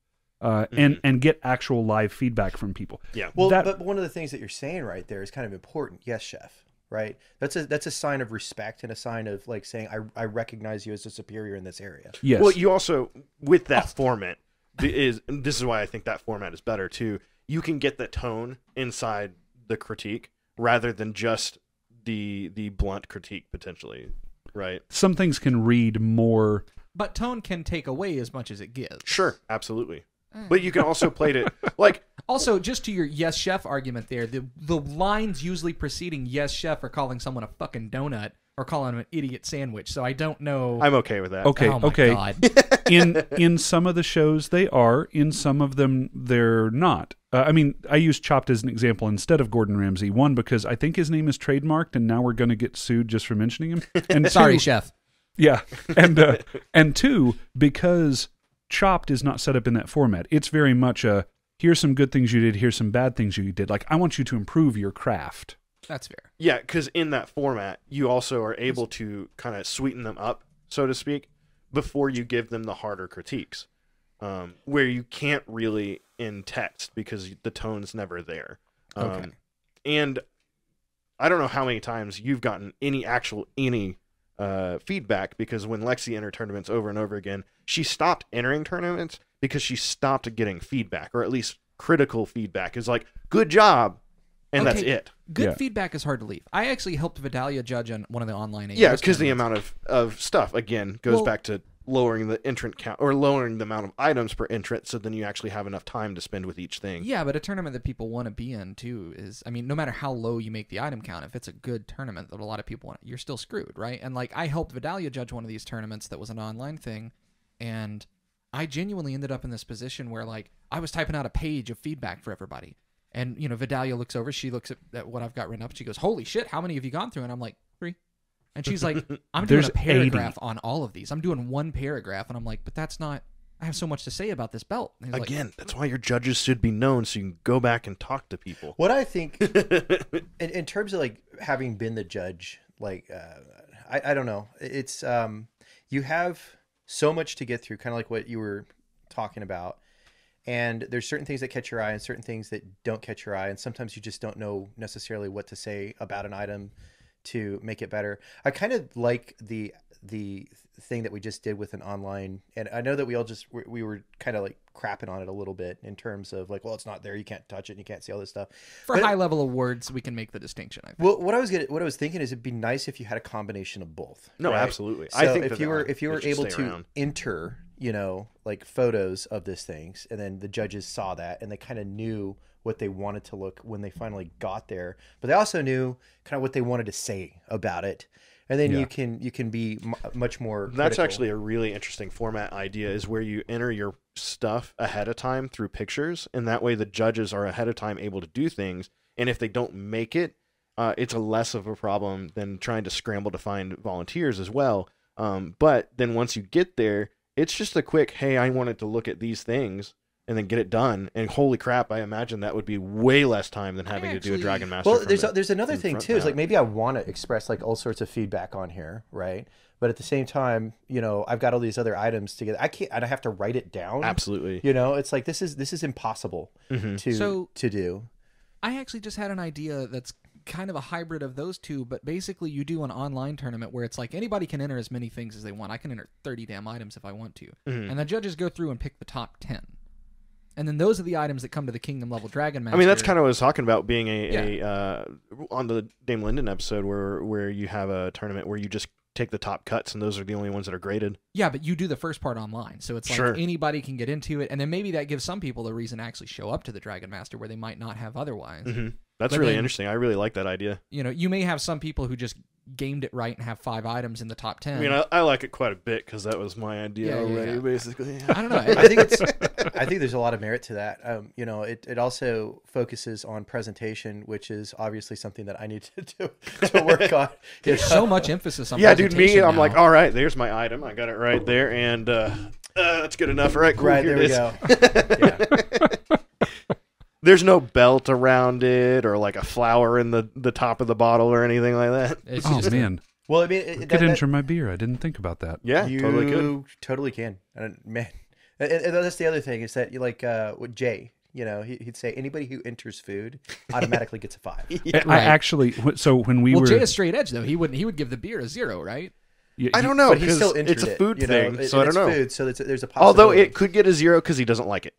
And get actual live feedback from people. Yeah. Well, but one of the things that you're saying right there is kind of important. Yes, chef. Right. That's a sign of respect and a sign of like saying, I recognize you as a superior in this area. Yes. Well, you also, with that format, this is why I think that format is better too. You can get the tone inside the critique rather than just the blunt critique potentially. Right. Some things can read more. But tone can take away as much as it gives. Sure. Absolutely. But you can also play it like. Also, just to your yes chef argument there, the lines usually preceding yes chef are calling someone a fucking donut or calling them an idiot sandwich. So I don't know. I'm okay with that. Okay, oh my okay. God. In some of the shows they are, in some of them they're not. I mean, I use Chopped as an example instead of Gordon Ramsay. One, because I think his name is trademarked, and now we're going to get sued just for mentioning him. And sorry, chef. Yeah, and two, because Chopped is not set up in that format. It's very much a, here's some good things you did, here's some bad things you did. Like, I want you to improve your craft. That's fair. Yeah, because in that format, you also are able to kind of sweeten them up, so to speak, before you give them the harder critiques, where you can't really in text because the tone's never there. Okay. And I don't know how many times you've gotten any feedback, because when Lexi entered tournaments over and over again, she stopped entering tournaments because she stopped getting feedback, or at least critical feedback. Is like, good job, and that's it. Good feedback is hard to leave. I actually helped Vidalia judge on one of the online AOS. Yeah, because the amount of stuff, again, goes back to lowering the entrant count, or lowering the amount of items per entrant, so then you actually have enough time to spend with each thing. Yeah, but a tournament that people want to be in, too, is, I mean, no matter how low you make the item count, if it's a good tournament that a lot of people want, you're still screwed, right? And, like, I helped Vidalia judge one of these tournaments that was an online thing, and I genuinely ended up in this position where, like, I was typing out a page of feedback for everybody. And, Vidalia looks over, she looks at what I've got written up, she goes, holy shit, how many have you gone through? And I'm like, 3. And she's like, I'm doing a paragraph on all of these. I'm doing one paragraph. And I'm like, but that's not I have so much to say about this belt. Again, that's why your judges should be known, so you can go back and talk to people. What I think, in terms of like having been the judge, like I don't know, it's you have so much to get through, kind of like what you were talking about, and there's certain things that catch your eye and certain things that don't catch your eye, and sometimes you just don't know necessarily what to say about an item to make it better. I kind of like the thing that we just did with an online, and I know that we were kind of like crapping on it a little bit in terms of like, well, it's not there, you can't touch it, and you can't see all this stuff. For high level awards, we can make the distinction, I think. Well, what I was thinking is it'd be nice if you had a combination of both. No, right? Absolutely. So I think if you were able to enter, like photos of these things, and then the judges saw that and they kind of knew what they wanted to look when they finally got there, but they also knew kind of what they wanted to say about it. And then you can be much more critical. That's actually a really interesting format idea, is where you enter your stuff ahead of time through pictures, and that way the judges are ahead of time able to do things, and if they don't make it, it's a less of a problem than trying to scramble to find volunteers as well. But then once you get there, it's just a quick, hey, I wanted to look at these things, and then get it done. And holy crap, I imagine that would be way less time than having to do a Dragon Master. Well, there's another thing too. Is like maybe I want to express like all sorts of feedback on here, right? But at the same time, I've got all these other items together. I can't. I have to write it down. Absolutely. It's like this is impossible to do. I actually just had an idea that's kind of a hybrid of those two, but basically you do an online tournament where it's like anybody can enter as many things as they want. I can enter 30 damn items if I want to, and the judges go through and pick the top 10. And then those are the items that come to the Kingdom level Dragon Master. I mean, that's kind of what I was talking about, being on the Dame Linden episode where you have a tournament where you just take the top cuts, and those are the only ones that are graded. Yeah, but you do the first part online, so it's like anybody can get into it, and then maybe that gives some people the reason to actually show up to the Dragon Master where they might not have otherwise. That's really interesting. I really like that idea. You may have some people who just gamed it right and have 5 items in the top 10. I mean, I like it quite a bit because that was my idea already, basically. I don't know. I think there's a lot of merit to that. It also focuses on presentation, which is obviously something that I need to work on. There's so much emphasis on presentation. I'm like, all right, there's my item. I got it right there, and that's good enough. All right, cool. Right, here there we go. There's no belt around it or like a flower in the top of the bottle or anything like that. Man. Well, I mean, it could enter my beer. I didn't think about that. Yeah, you totally could. Totally can. And man, and that's the other thing is that you like with Jay. He'd say anybody who enters food automatically gets a 5. I actually, so when we were Jay is straight edge though. He would give the beer a 0, right? Yeah, I don't know. But he still entered it's a food thing, so I don't know. Food, so there's a possibility. Although it could get a 0 because he doesn't like it.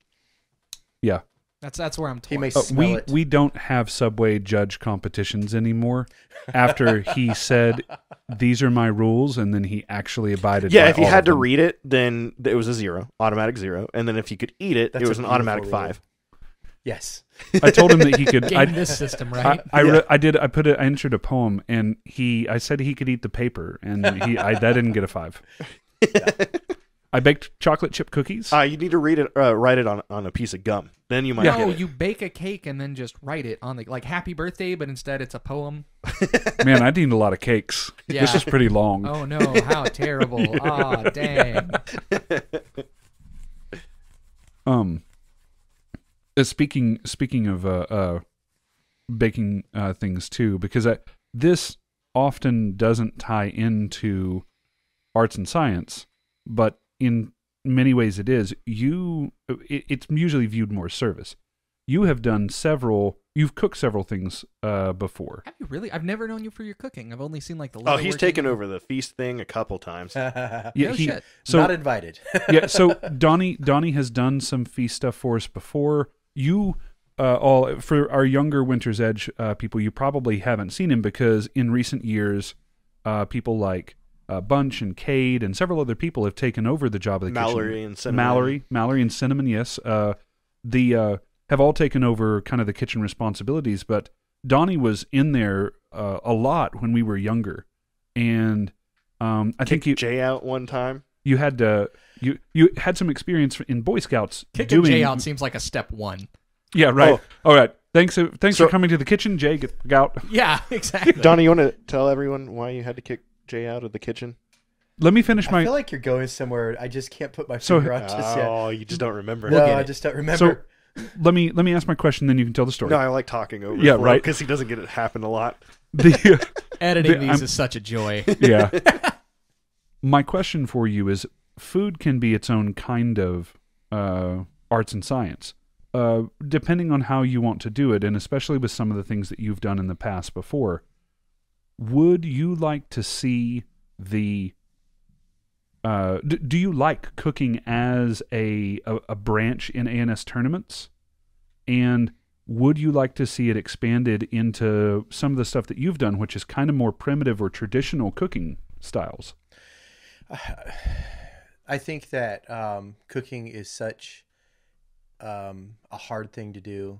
Yeah. That's where I'm torn. He may smell it. We don't have Subway judge competitions anymore. After he said, "These are my rules," and then he actually abided. Yeah, by if you all had of to them. read it, then it was a 0, automatic 0, and then if you could eat it, it was an automatic 5. Yes, I told him that he could. Game this system, right? I entered a poem, and I said he could eat the paper, and that didn't get a 5. Yeah. I baked chocolate chip cookies. You need to read it, write it on a piece of gum. Then you might. No, you bake a cake and then just write it on like "Happy Birthday," but instead it's a poem. Man, I need a lot of cakes. Yeah. This is pretty long. Oh no, how terrible! Oh dang. Speaking of baking things too, because this often doesn't tie into arts and science, but in many ways it is. It's usually viewed more service. You have done you've cooked several things before. Have you really? I've never known you for your cooking. I've only seen like the. Oh, he's taken over the feast thing a couple times. Yeah, shit. So, not invited. Yeah, so Donnie has done some feast stuff for us before. You all for our younger Winter's Edge people, you probably haven't seen him because in recent years, people like Bunch and Cade and several other people have taken over the job of the Mallory kitchen. And Cinnamon. Mallory and Cinnamon, yes. Have all taken over kind of the kitchen responsibilities, but Donnie was in there a lot when we were younger, and I think Jay out one time. You had you had some experience in Boy Scouts. Kicking Jay out seems like a step 1. Yeah, right. Oh. All right. Thanks for coming to the kitchen, Jay. Get out. Yeah, exactly. Donnie, you want to tell everyone why you had to kick Jay out of the kitchen? let me finish my. I feel like you're going somewhere. I just can't put my finger on just yet. Oh, you just don't remember. No, I just don't remember. So let me ask my question, then you can tell the story. No, I like talking over. Yeah, right. Because he doesn't get it happen a lot. Editing these is such a joy. Yeah. My question for you is: food can be its own kind of arts and science, depending on how you want to do it, and especially with some of the things that you've done in the past before. Would you like to see the do you like cooking as a branch in ANS tournaments? And would you like to see it expanded into some of the stuff that you've done, which is kind of more primitive or traditional cooking styles? I think that cooking is such a hard thing to do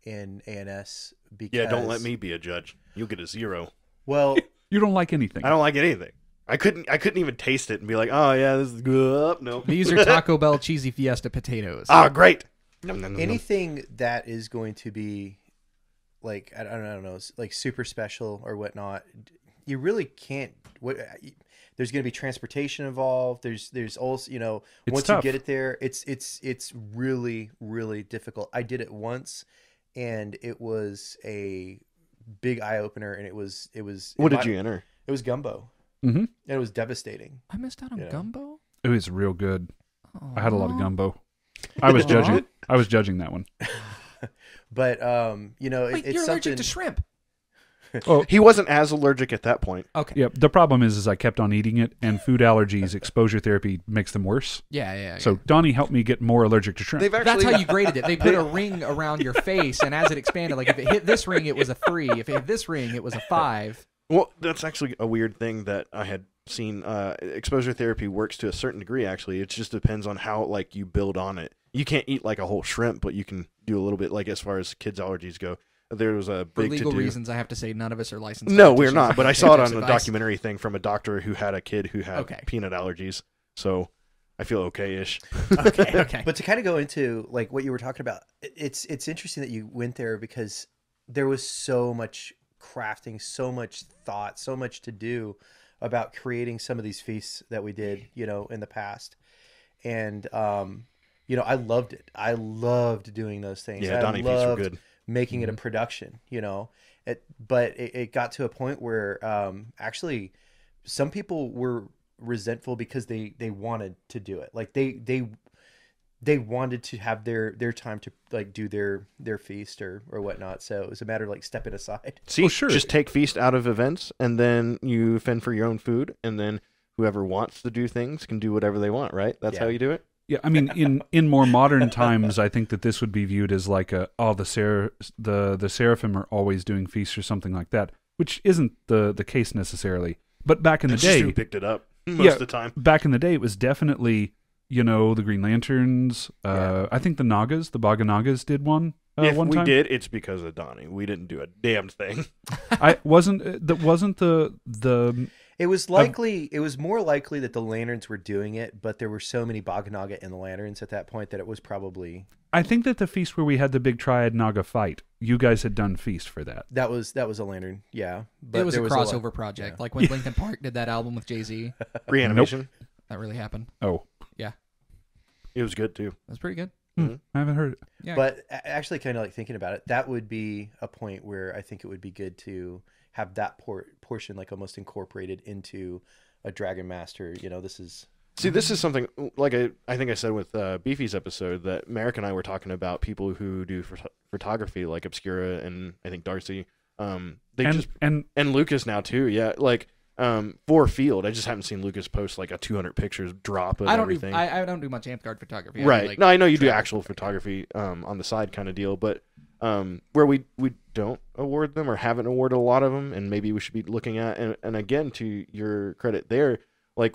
in ANS because... Yeah, don't let me be a judge. You'll get a 0. Well... You don't like anything. I don't like anything. I couldn't even taste it and be like, oh yeah, this is good. No. These are Taco Bell cheesy fiesta potatoes. Ah, great. Anything that is going to be like I don't know, like super special or whatnot, you really can't. There's going to be transportation involved. There's also once tough. You get it there, it's really really difficult. I did it once, and it was a big eye opener. And it was. What did you enter? It was gumbo. Mm-hmm. And it was devastating. I missed out on gumbo? It was real good. Aww. I had a lot of gumbo. I was judging. I was judging that one. But Wait, it's you're something... allergic to shrimp. Oh, he wasn't as allergic at that point. Okay. Yeah. The problem is I kept on eating it, and food allergies, exposure therapy makes them worse. Yeah. So Donnie helped me get more allergic to shrimp. That's how you graded it. They put a ring around your face, and as it expanded, like if it hit this ring, it was a 3. If it hit this ring, it was a 5. Well, that's actually a weird thing that I had seen. Exposure therapy works to a certain degree, actually. It just depends on how you build on it. You can't eat like a whole shrimp, but you can do a little bit, like as far as kids' allergies go. There was a big For legal to-do. reasons, I have to say none of us are licensed. No, we're not, but I saw it on a advice. documentary thing from a doctor who had a kid who had peanut allergies. So I feel okay-ish. Okay. But to kind of go into like what you were talking about, it's interesting that you went there because there was so much crafting, so much thought, so much to do about creating some of these feasts that we did, in the past. And, I loved it. I loved doing those things. Yeah, Donnie feasts were good. Making it a production, but it got to a point where actually some people were resentful because they wanted to do it. Like they wanted to have their time to do their feast or whatnot. So it was a matter of stepping aside. See, sure. Just take feast out of events, and then you fend for your own food, and then whoever wants to do things can do whatever they want, right? That's how you do it? Yeah, I mean, in more modern times, I think that this would be viewed as like the seraphim are always doing feasts or something like that, which isn't the case necessarily. But back in the day, who picked it up most of the time. Back in the day, it was definitely the Green Lanterns. I think the Nagas, the Baga Nagas, did one. If one we time. did, it's because of Donnie. We didn't do a damn thing. wasn't the. It was likely. It was more likely that the lanterns were doing it, but there were so many Baganaga in the lanterns at that point that it was probably. I think that the feast where we had the big Triad Naga fight, you guys had done feast for that. That was a lantern, yeah. But it was a crossover project, like when Linkin Park did that album with Jay-Z. Reanimation. Nope. That really happened. Oh, yeah. It was good too. That's pretty good. Mm-hmm. I haven't heard it. Yeah. But actually, kind of thinking about it, that would be a point where I think it would be good to have that portion almost incorporated into a Dragon Master. This is... See, this is something like I think I said with Beefy's episode that Merrick and I were talking about people who do photography like Obscura and I think Darcy. And Lucas now too. Yeah, for Field, I just haven't seen Lucas post a 200 pictures drop of everything. I don't do much amp card photography. Right. No, I know you do actual photography on the side kind of deal, but where we don't award them or haven't awarded a lot of them, and maybe we should be looking at, and again, to your credit there,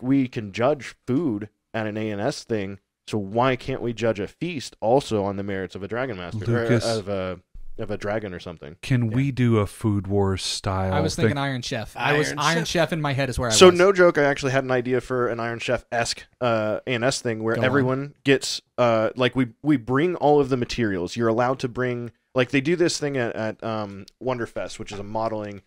we can judge food at an ANS thing, so why can't we judge a feast also on the merits of a Dragon Master, Lucas, or of a dragon or something? Can we do a Food Wars style? I was thinking Iron Chef. Iron Chef in my head is where I was. So no joke, I actually had an idea for an Iron Chef-esque ANS thing where everyone gets we bring all of the materials. You're allowed to bring they do this thing at Wonderfest, which is a modeling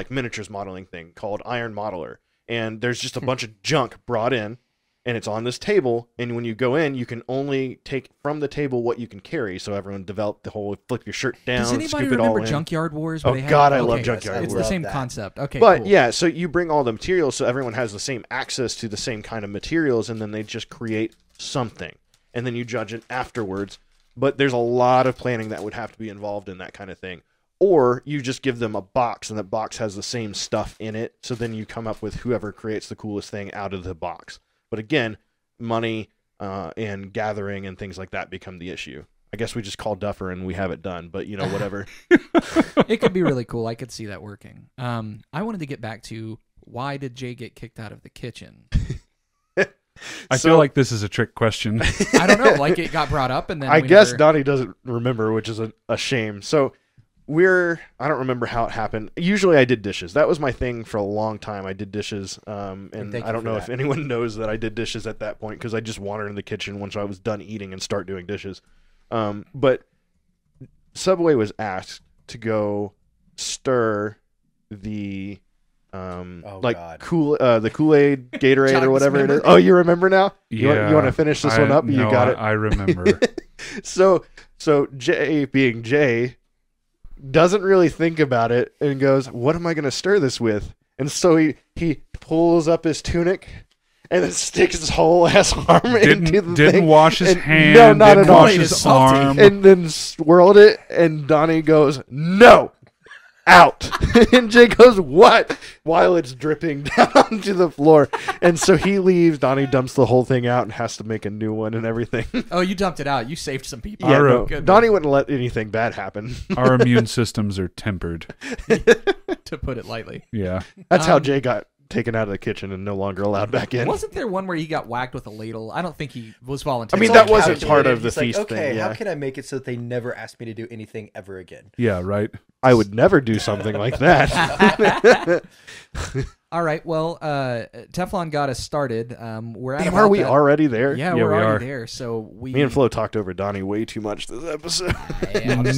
miniatures modeling thing called Iron Modeler. and there's just a bunch of junk brought in, and it's on this table, and when you go in, you can only take from the table what you can carry. So everyone developed the whole flip your shirt down, Does anybody scoop it all remember in. Junkyard Wars? Oh God, I love Junkyard Wars. It's the same concept. Okay, but cool. yeah, so you bring all the materials, so everyone has the same access to the same kind of materials, and then they just create something, and then you judge it afterwards. But there's a lot of planning that would have to be involved in that kind of thing. Or you just give them a box, and that box has the same stuff in it, so then you come up with whoever creates the coolest thing out of the box. But again, money and gathering and things like that become the issue. I guess we just call Duffer and we have it done, but whatever. It could be really cool. I could see that working. I wanted to get back to, why did Jay get kicked out of the kitchen? I feel like this is a trick question. I don't know. Like, it got brought up, and then I guess Donnie doesn't remember, which is a shame. So I don't remember how it happened. Usually I did dishes. That was my thing for a long time. I did dishes. And I don't know if anyone knows that I did dishes at that point, because I just wandered in the kitchen once I was done eating and start doing dishes. But Subway was asked to go stir the the Kool-Aid, Gatorade, or whatever it is. Oh, you remember now? Yeah. You want to finish this one up? You got it. I remember. So Jay, being Jay, doesn't really think about it and goes, "What am I going to stir this with?" And so he pulls up his tunic and then sticks his whole ass arm into the thing. Didn't wash his hand. No, not didn't at all. Wash his arm. And then swirled it, and Donnie goes, "No, out." And Jay goes, "What?" While it's dripping down onto the floor. And so he leaves. Donnie dumps the whole thing out and has to make a new one and everything. Oh, you dumped it out. You saved some people. Yeah, no, Donnie wouldn't let anything bad happen. Our immune systems are tempered. To put it lightly. Yeah. That's how Jay got taken out of the kitchen and no longer allowed back in. Wasn't there one where he got whacked with a ladle? I don't think he was voluntary. I mean, that wasn't part of the feast okay, thing. Yeah. How can I make it so that they never ask me to do anything ever again? Yeah, right. I would never do something like that. All right. Well, Teflon got us started. We're at Are we already there? Yeah, Yeah, we're we already are. there. So Me and Flo talked over Donnie way too much this episode.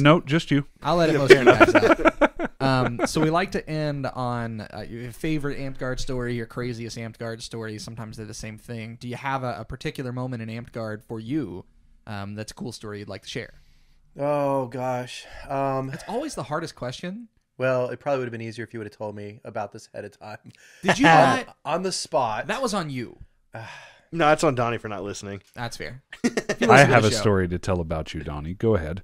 No, just you. I'll let it most of you guys out. So we like to end on your favorite Amped Guard story, your craziest Amped Guard story. Sometimes they're the same thing. Do you have a particular moment in Amped Guard for you that's a cool story you'd like to share? Oh, gosh. It's always the hardest question. Well, it probably would have been easier if you would have told me about this ahead of time. Did you not? On the spot. That was on you. No, it's on Donnie for not listening. That's fair. I have a story to tell about you, Donnie. Go ahead.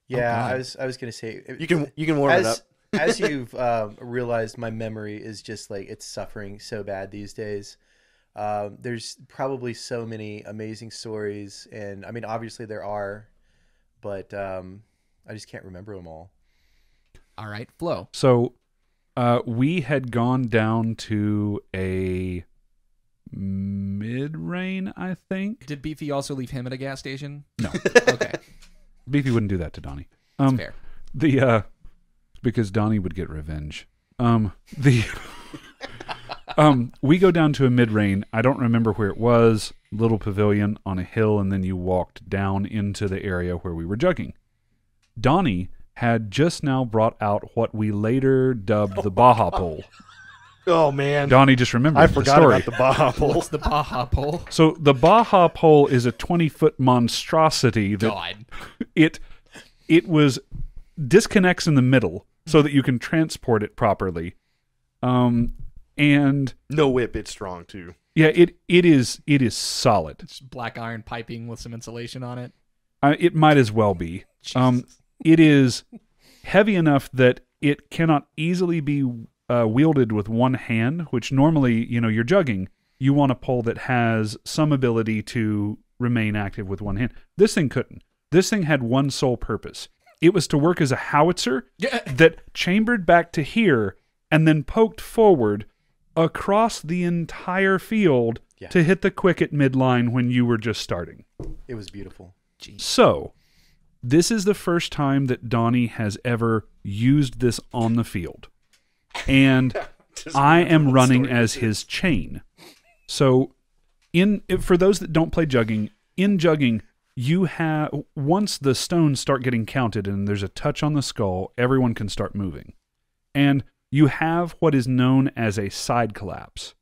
Yeah, I was going to say... You can warm it up. As you've realized, my memory is just like, it's suffering so bad these days. There's probably so many amazing stories, and I mean, obviously there are, but I just can't remember them all. All right, Flo. So we had gone down to a mid-rain, I think. Did Beefy also leave him at a gas station? No. Okay. Beefy wouldn't do that to Donnie. That's fair. Because Donnie would get revenge. We go down to a mid-rain. I don't remember where it was. Little pavilion on a hill, and then you walked down into the area where we were jugging. Donnie had just now brought out what we later dubbed the Baja pole. Oh, man. Donnie just remembered I the forgot story. about the Baja pole. What's the Baja pole? So the Baja pole is a 20-foot monstrosity that God. it was disconnects in the middle so that you can transport it properly. And no whip, it's strong too. Yeah, it is solid. It's black iron piping with some insulation on it. It might as well be. It is heavy enough that it cannot easily be wielded with one hand, which normally, you're jugging. You want a pole that has some ability to remain active with one hand. This thing couldn't. This thing had one sole purpose. It was to work as a howitzer that chambered back to here and then poked forward across the entire field to hit the quick at midline when you were just starting. It was beautiful. Jeez. So, this is the first time that Donnie has ever used this on the field. And I am running as his chain. So, for those that don't play jugging, in jugging, you have, once the stones start getting counted and there's a touch on the skull, everyone can start moving. And you have what is known as a side collapse.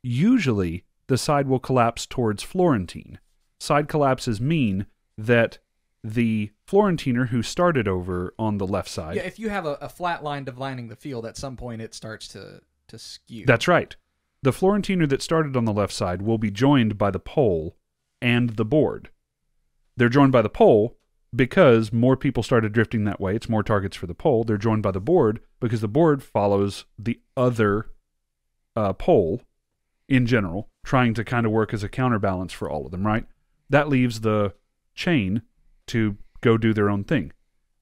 usually the side will collapse towards Florentine. Side collapses mean that the Florentiner who started over on the left side... Yeah, if you have a flat line dividing the field, at some point it starts to skew. That's right. The Florentiner that started on the left side will be joined by the pole and the board. They're joined by the pole because more people started drifting that way. It's more targets for the pole. They're joined by the board because the board follows the other pole in general, trying to kind of work as a counterbalance for all of them, right? That leaves the chain to go do their own thing.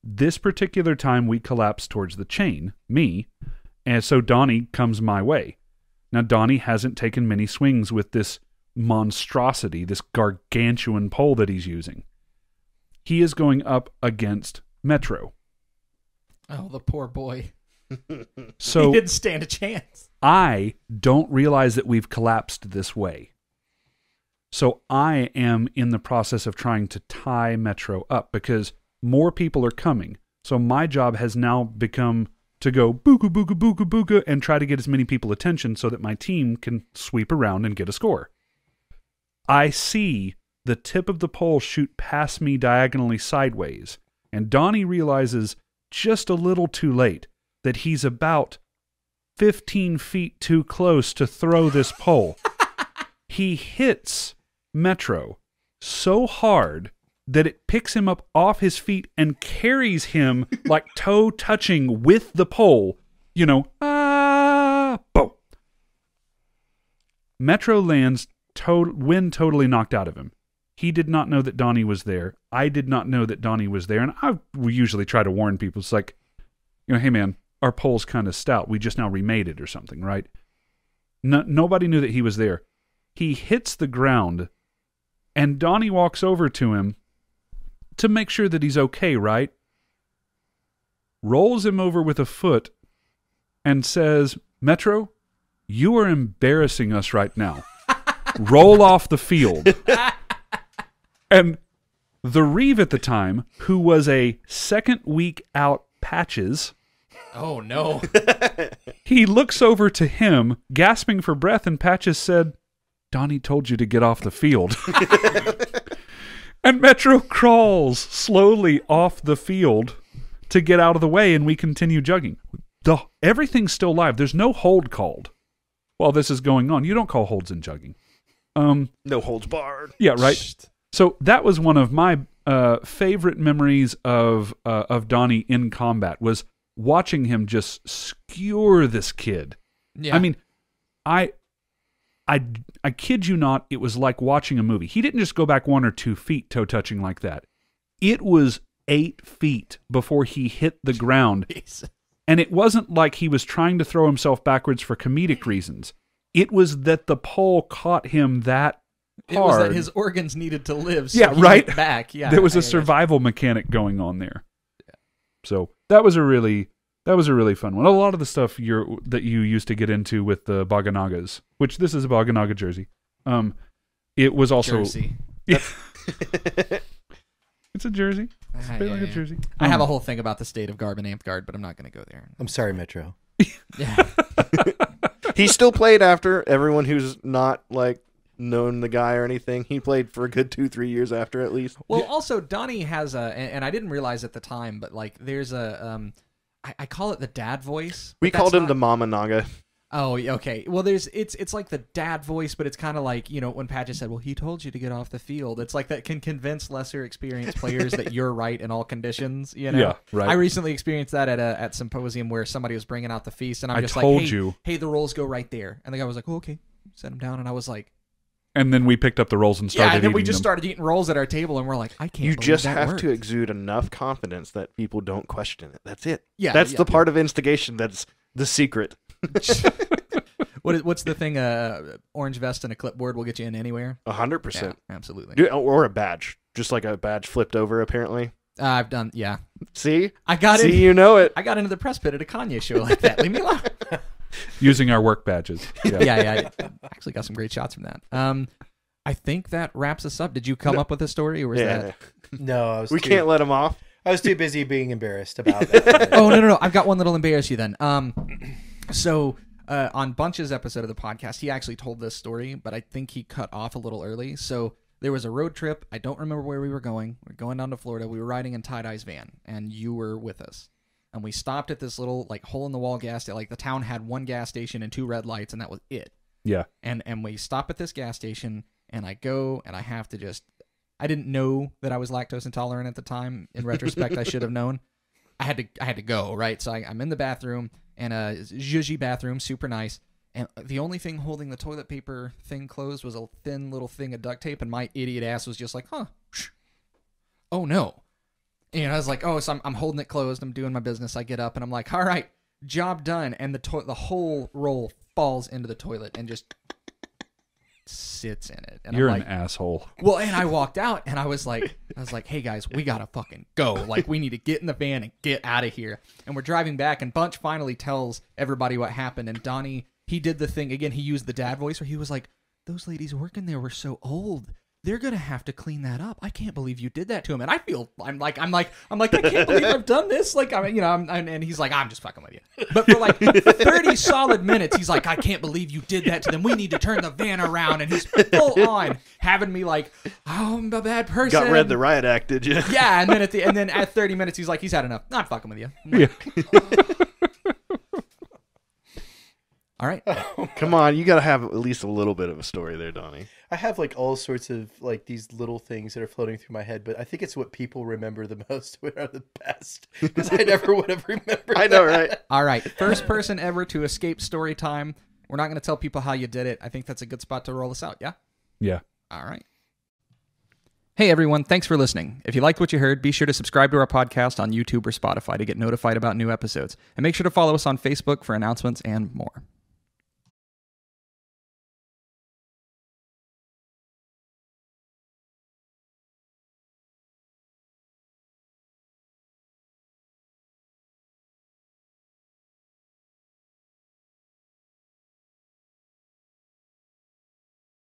This particular time we collapse towards the chain, me, and so Donnie comes my way. Now Donnie hasn't taken many swings with this monstrosity, this gargantuan pole that he's using. He is going up against Metro. Oh, the poor boy. So he didn't stand a chance. I don't realize that we've collapsed this way. So I am in the process of trying to tie Metro up because more people are coming. So my job has now become to go booga, booga, booga, booga, and try to get as many people attention so that my team can sweep around and get a score. I see the tip of the pole shoot past me diagonally sideways, and Donnie realizes just a little too late that he's about 15 feet too close to throw this pole. He hits Metro so hard that it picks him up off his feet and carries him like toe touching with the pole. You know, boom. Metro lands, wind totally knocked out of him. He did not know that Donnie was there. I did not know that Donnie was there. And we usually try to warn people. It's like, hey man, our pole's kind of stout. We just now remade it or something, right? Nobody knew that he was there. He hits the ground, and Donnie walks over to him to make sure that he's okay, right? Rolls him over with a foot and says, Metro, you are embarrassing us right now. Roll off the field. And the Reeve at the time, who was a second week out Patches... Oh, no. He looks over to him, gasping for breath, and Patches said, Donnie told you to get off the field. And Metro crawls slowly off the field to get out of the way, and we continue jugging. Everything's still live. There's no hold called while this is going on. You don't call holds in jugging. No holds barred. Yeah, right. So that was one of my favorite memories of Donnie in combat, was watching him just skewer this kid. Yeah. I mean, I kid you not, it was like watching a movie. He didn't just go back 1 or 2 feet toe touching like that. It was 8 feet before he hit the ground. And it wasn't like he was trying to throw himself backwards for comedic reasons. It was that the pole caught him that hard. It was that his organs needed to live, so yeah, he right? went back. Yeah, there was a survival mechanic going on there. Yeah. So that was a really fun one. A lot of the stuff that you used to get into with the Baganagas, which this is a Baganaga jersey. It was also jersey. Yeah. It's a jersey. It's a bit like a jersey. I have a whole thing about the state of Garb and Amthgard, but I'm not going to go there. I'm sorry, Metro. Yeah. He still played after everyone who's not like known the guy or anything. He played for a good 2-3 years after, at least. Well, also Donnie has and I didn't realize at the time, but like there's a I call it the dad voice. We called him the Mama Naga. Oh, okay. Well, it's like the dad voice, but it's kind of like, when Patches said, well, he told you to get off the field. It's like that can convince lesser experienced players that you're right in all conditions, Yeah, right. I recently experienced that at Symposium where somebody was bringing out the feast, and I'm just told like, you. Hey, the rolls go right there. And the guy was like, oh, okay. Set them down. And I was like... And then we picked up the rolls and started eating them. Yeah, and then we just started eating rolls at our table, and we're like, I can't You believe just that have worked. to exude enough confidence that people don't question it. That's it. Yeah, That's the part of instigation that's the secret. What's the thing? Orange vest and a clipboard will get you in anywhere. 100%. Yeah, absolutely. Dude, or a badge. Just like a badge flipped over, apparently. I've done, yeah. See? I got See, you know it. I got into the press pit at a Kanye show like that. Leave me alone. Using our work badges. Yeah. I actually got some great shots from that. I think that wraps us up. Did you come up with a story, or was that? No, we can't let him off. I was too busy being embarrassed about that. Oh, no. I've got one that'll embarrass you then. So On Bunch's episode of the podcast, he actually told this story, but I think he cut off a little early. So there was a road trip. I don't remember where we were going. We were going down to Florida. We were riding in Tie-Dye's van, and you were with us. And we stopped at this little like hole-in-the-wall gas station. Like the town had one gas station and 2 red lights, and that was it. Yeah. And we stop at this gas station, and I go, and I have to just... I didn't know that I was lactose intolerant at the time. In retrospect, I should have known. I had to go, right? So I'm in the bathroom, and a zhuzhy bathroom, super nice. And the only thing holding the toilet paper thing closed was a thin little thing of duct tape, and my idiot ass was just like, huh, oh no. And I was like, oh, so I'm holding it closed. I'm doing my business. I get up, and I'm like, all right, job done. And the whole roll falls into the toilet and just sits in it. And You're I'm an asshole. Well, and I walked out, and I was like, hey guys, we gotta fucking go. Like, we need to get in the van and get out of here. And we're driving back, and Bunch finally tells everybody what happened. And Donnie, he did the thing again. He used the dad voice where he was like, "Those ladies working there were so old. They're gonna have to clean that up. I can't believe you did that to him." And I feel I'm like I can't believe I've done this. Like and he's like, "I'm just fucking with you." But for like 30 solid minutes, he's like, "I can't believe you did that to them. We need to turn the van around." And he's full on having me like, "Oh, I'm a bad person." Got read the riot act, did you? Yeah, and then at 30 minutes, he's like, "He's had enough. I'm fucking with you." Yeah. All right. Come on, you got to have at least a little bit of a story there, Donnie. I have like all sorts of like these little things that are floating through my head, but I think it's what people remember the most, what are the best, because I never would have remembered. I know, right? All right. First person ever to escape story time. We're not going to tell people how you did it. I think that's a good spot to roll this out. Yeah? Yeah. All right. Hey, everyone. Thanks for listening. If you liked what you heard, be sure to subscribe to our podcast on YouTube or Spotify to get notified about new episodes. And make sure to follow us on Facebook for announcements and more.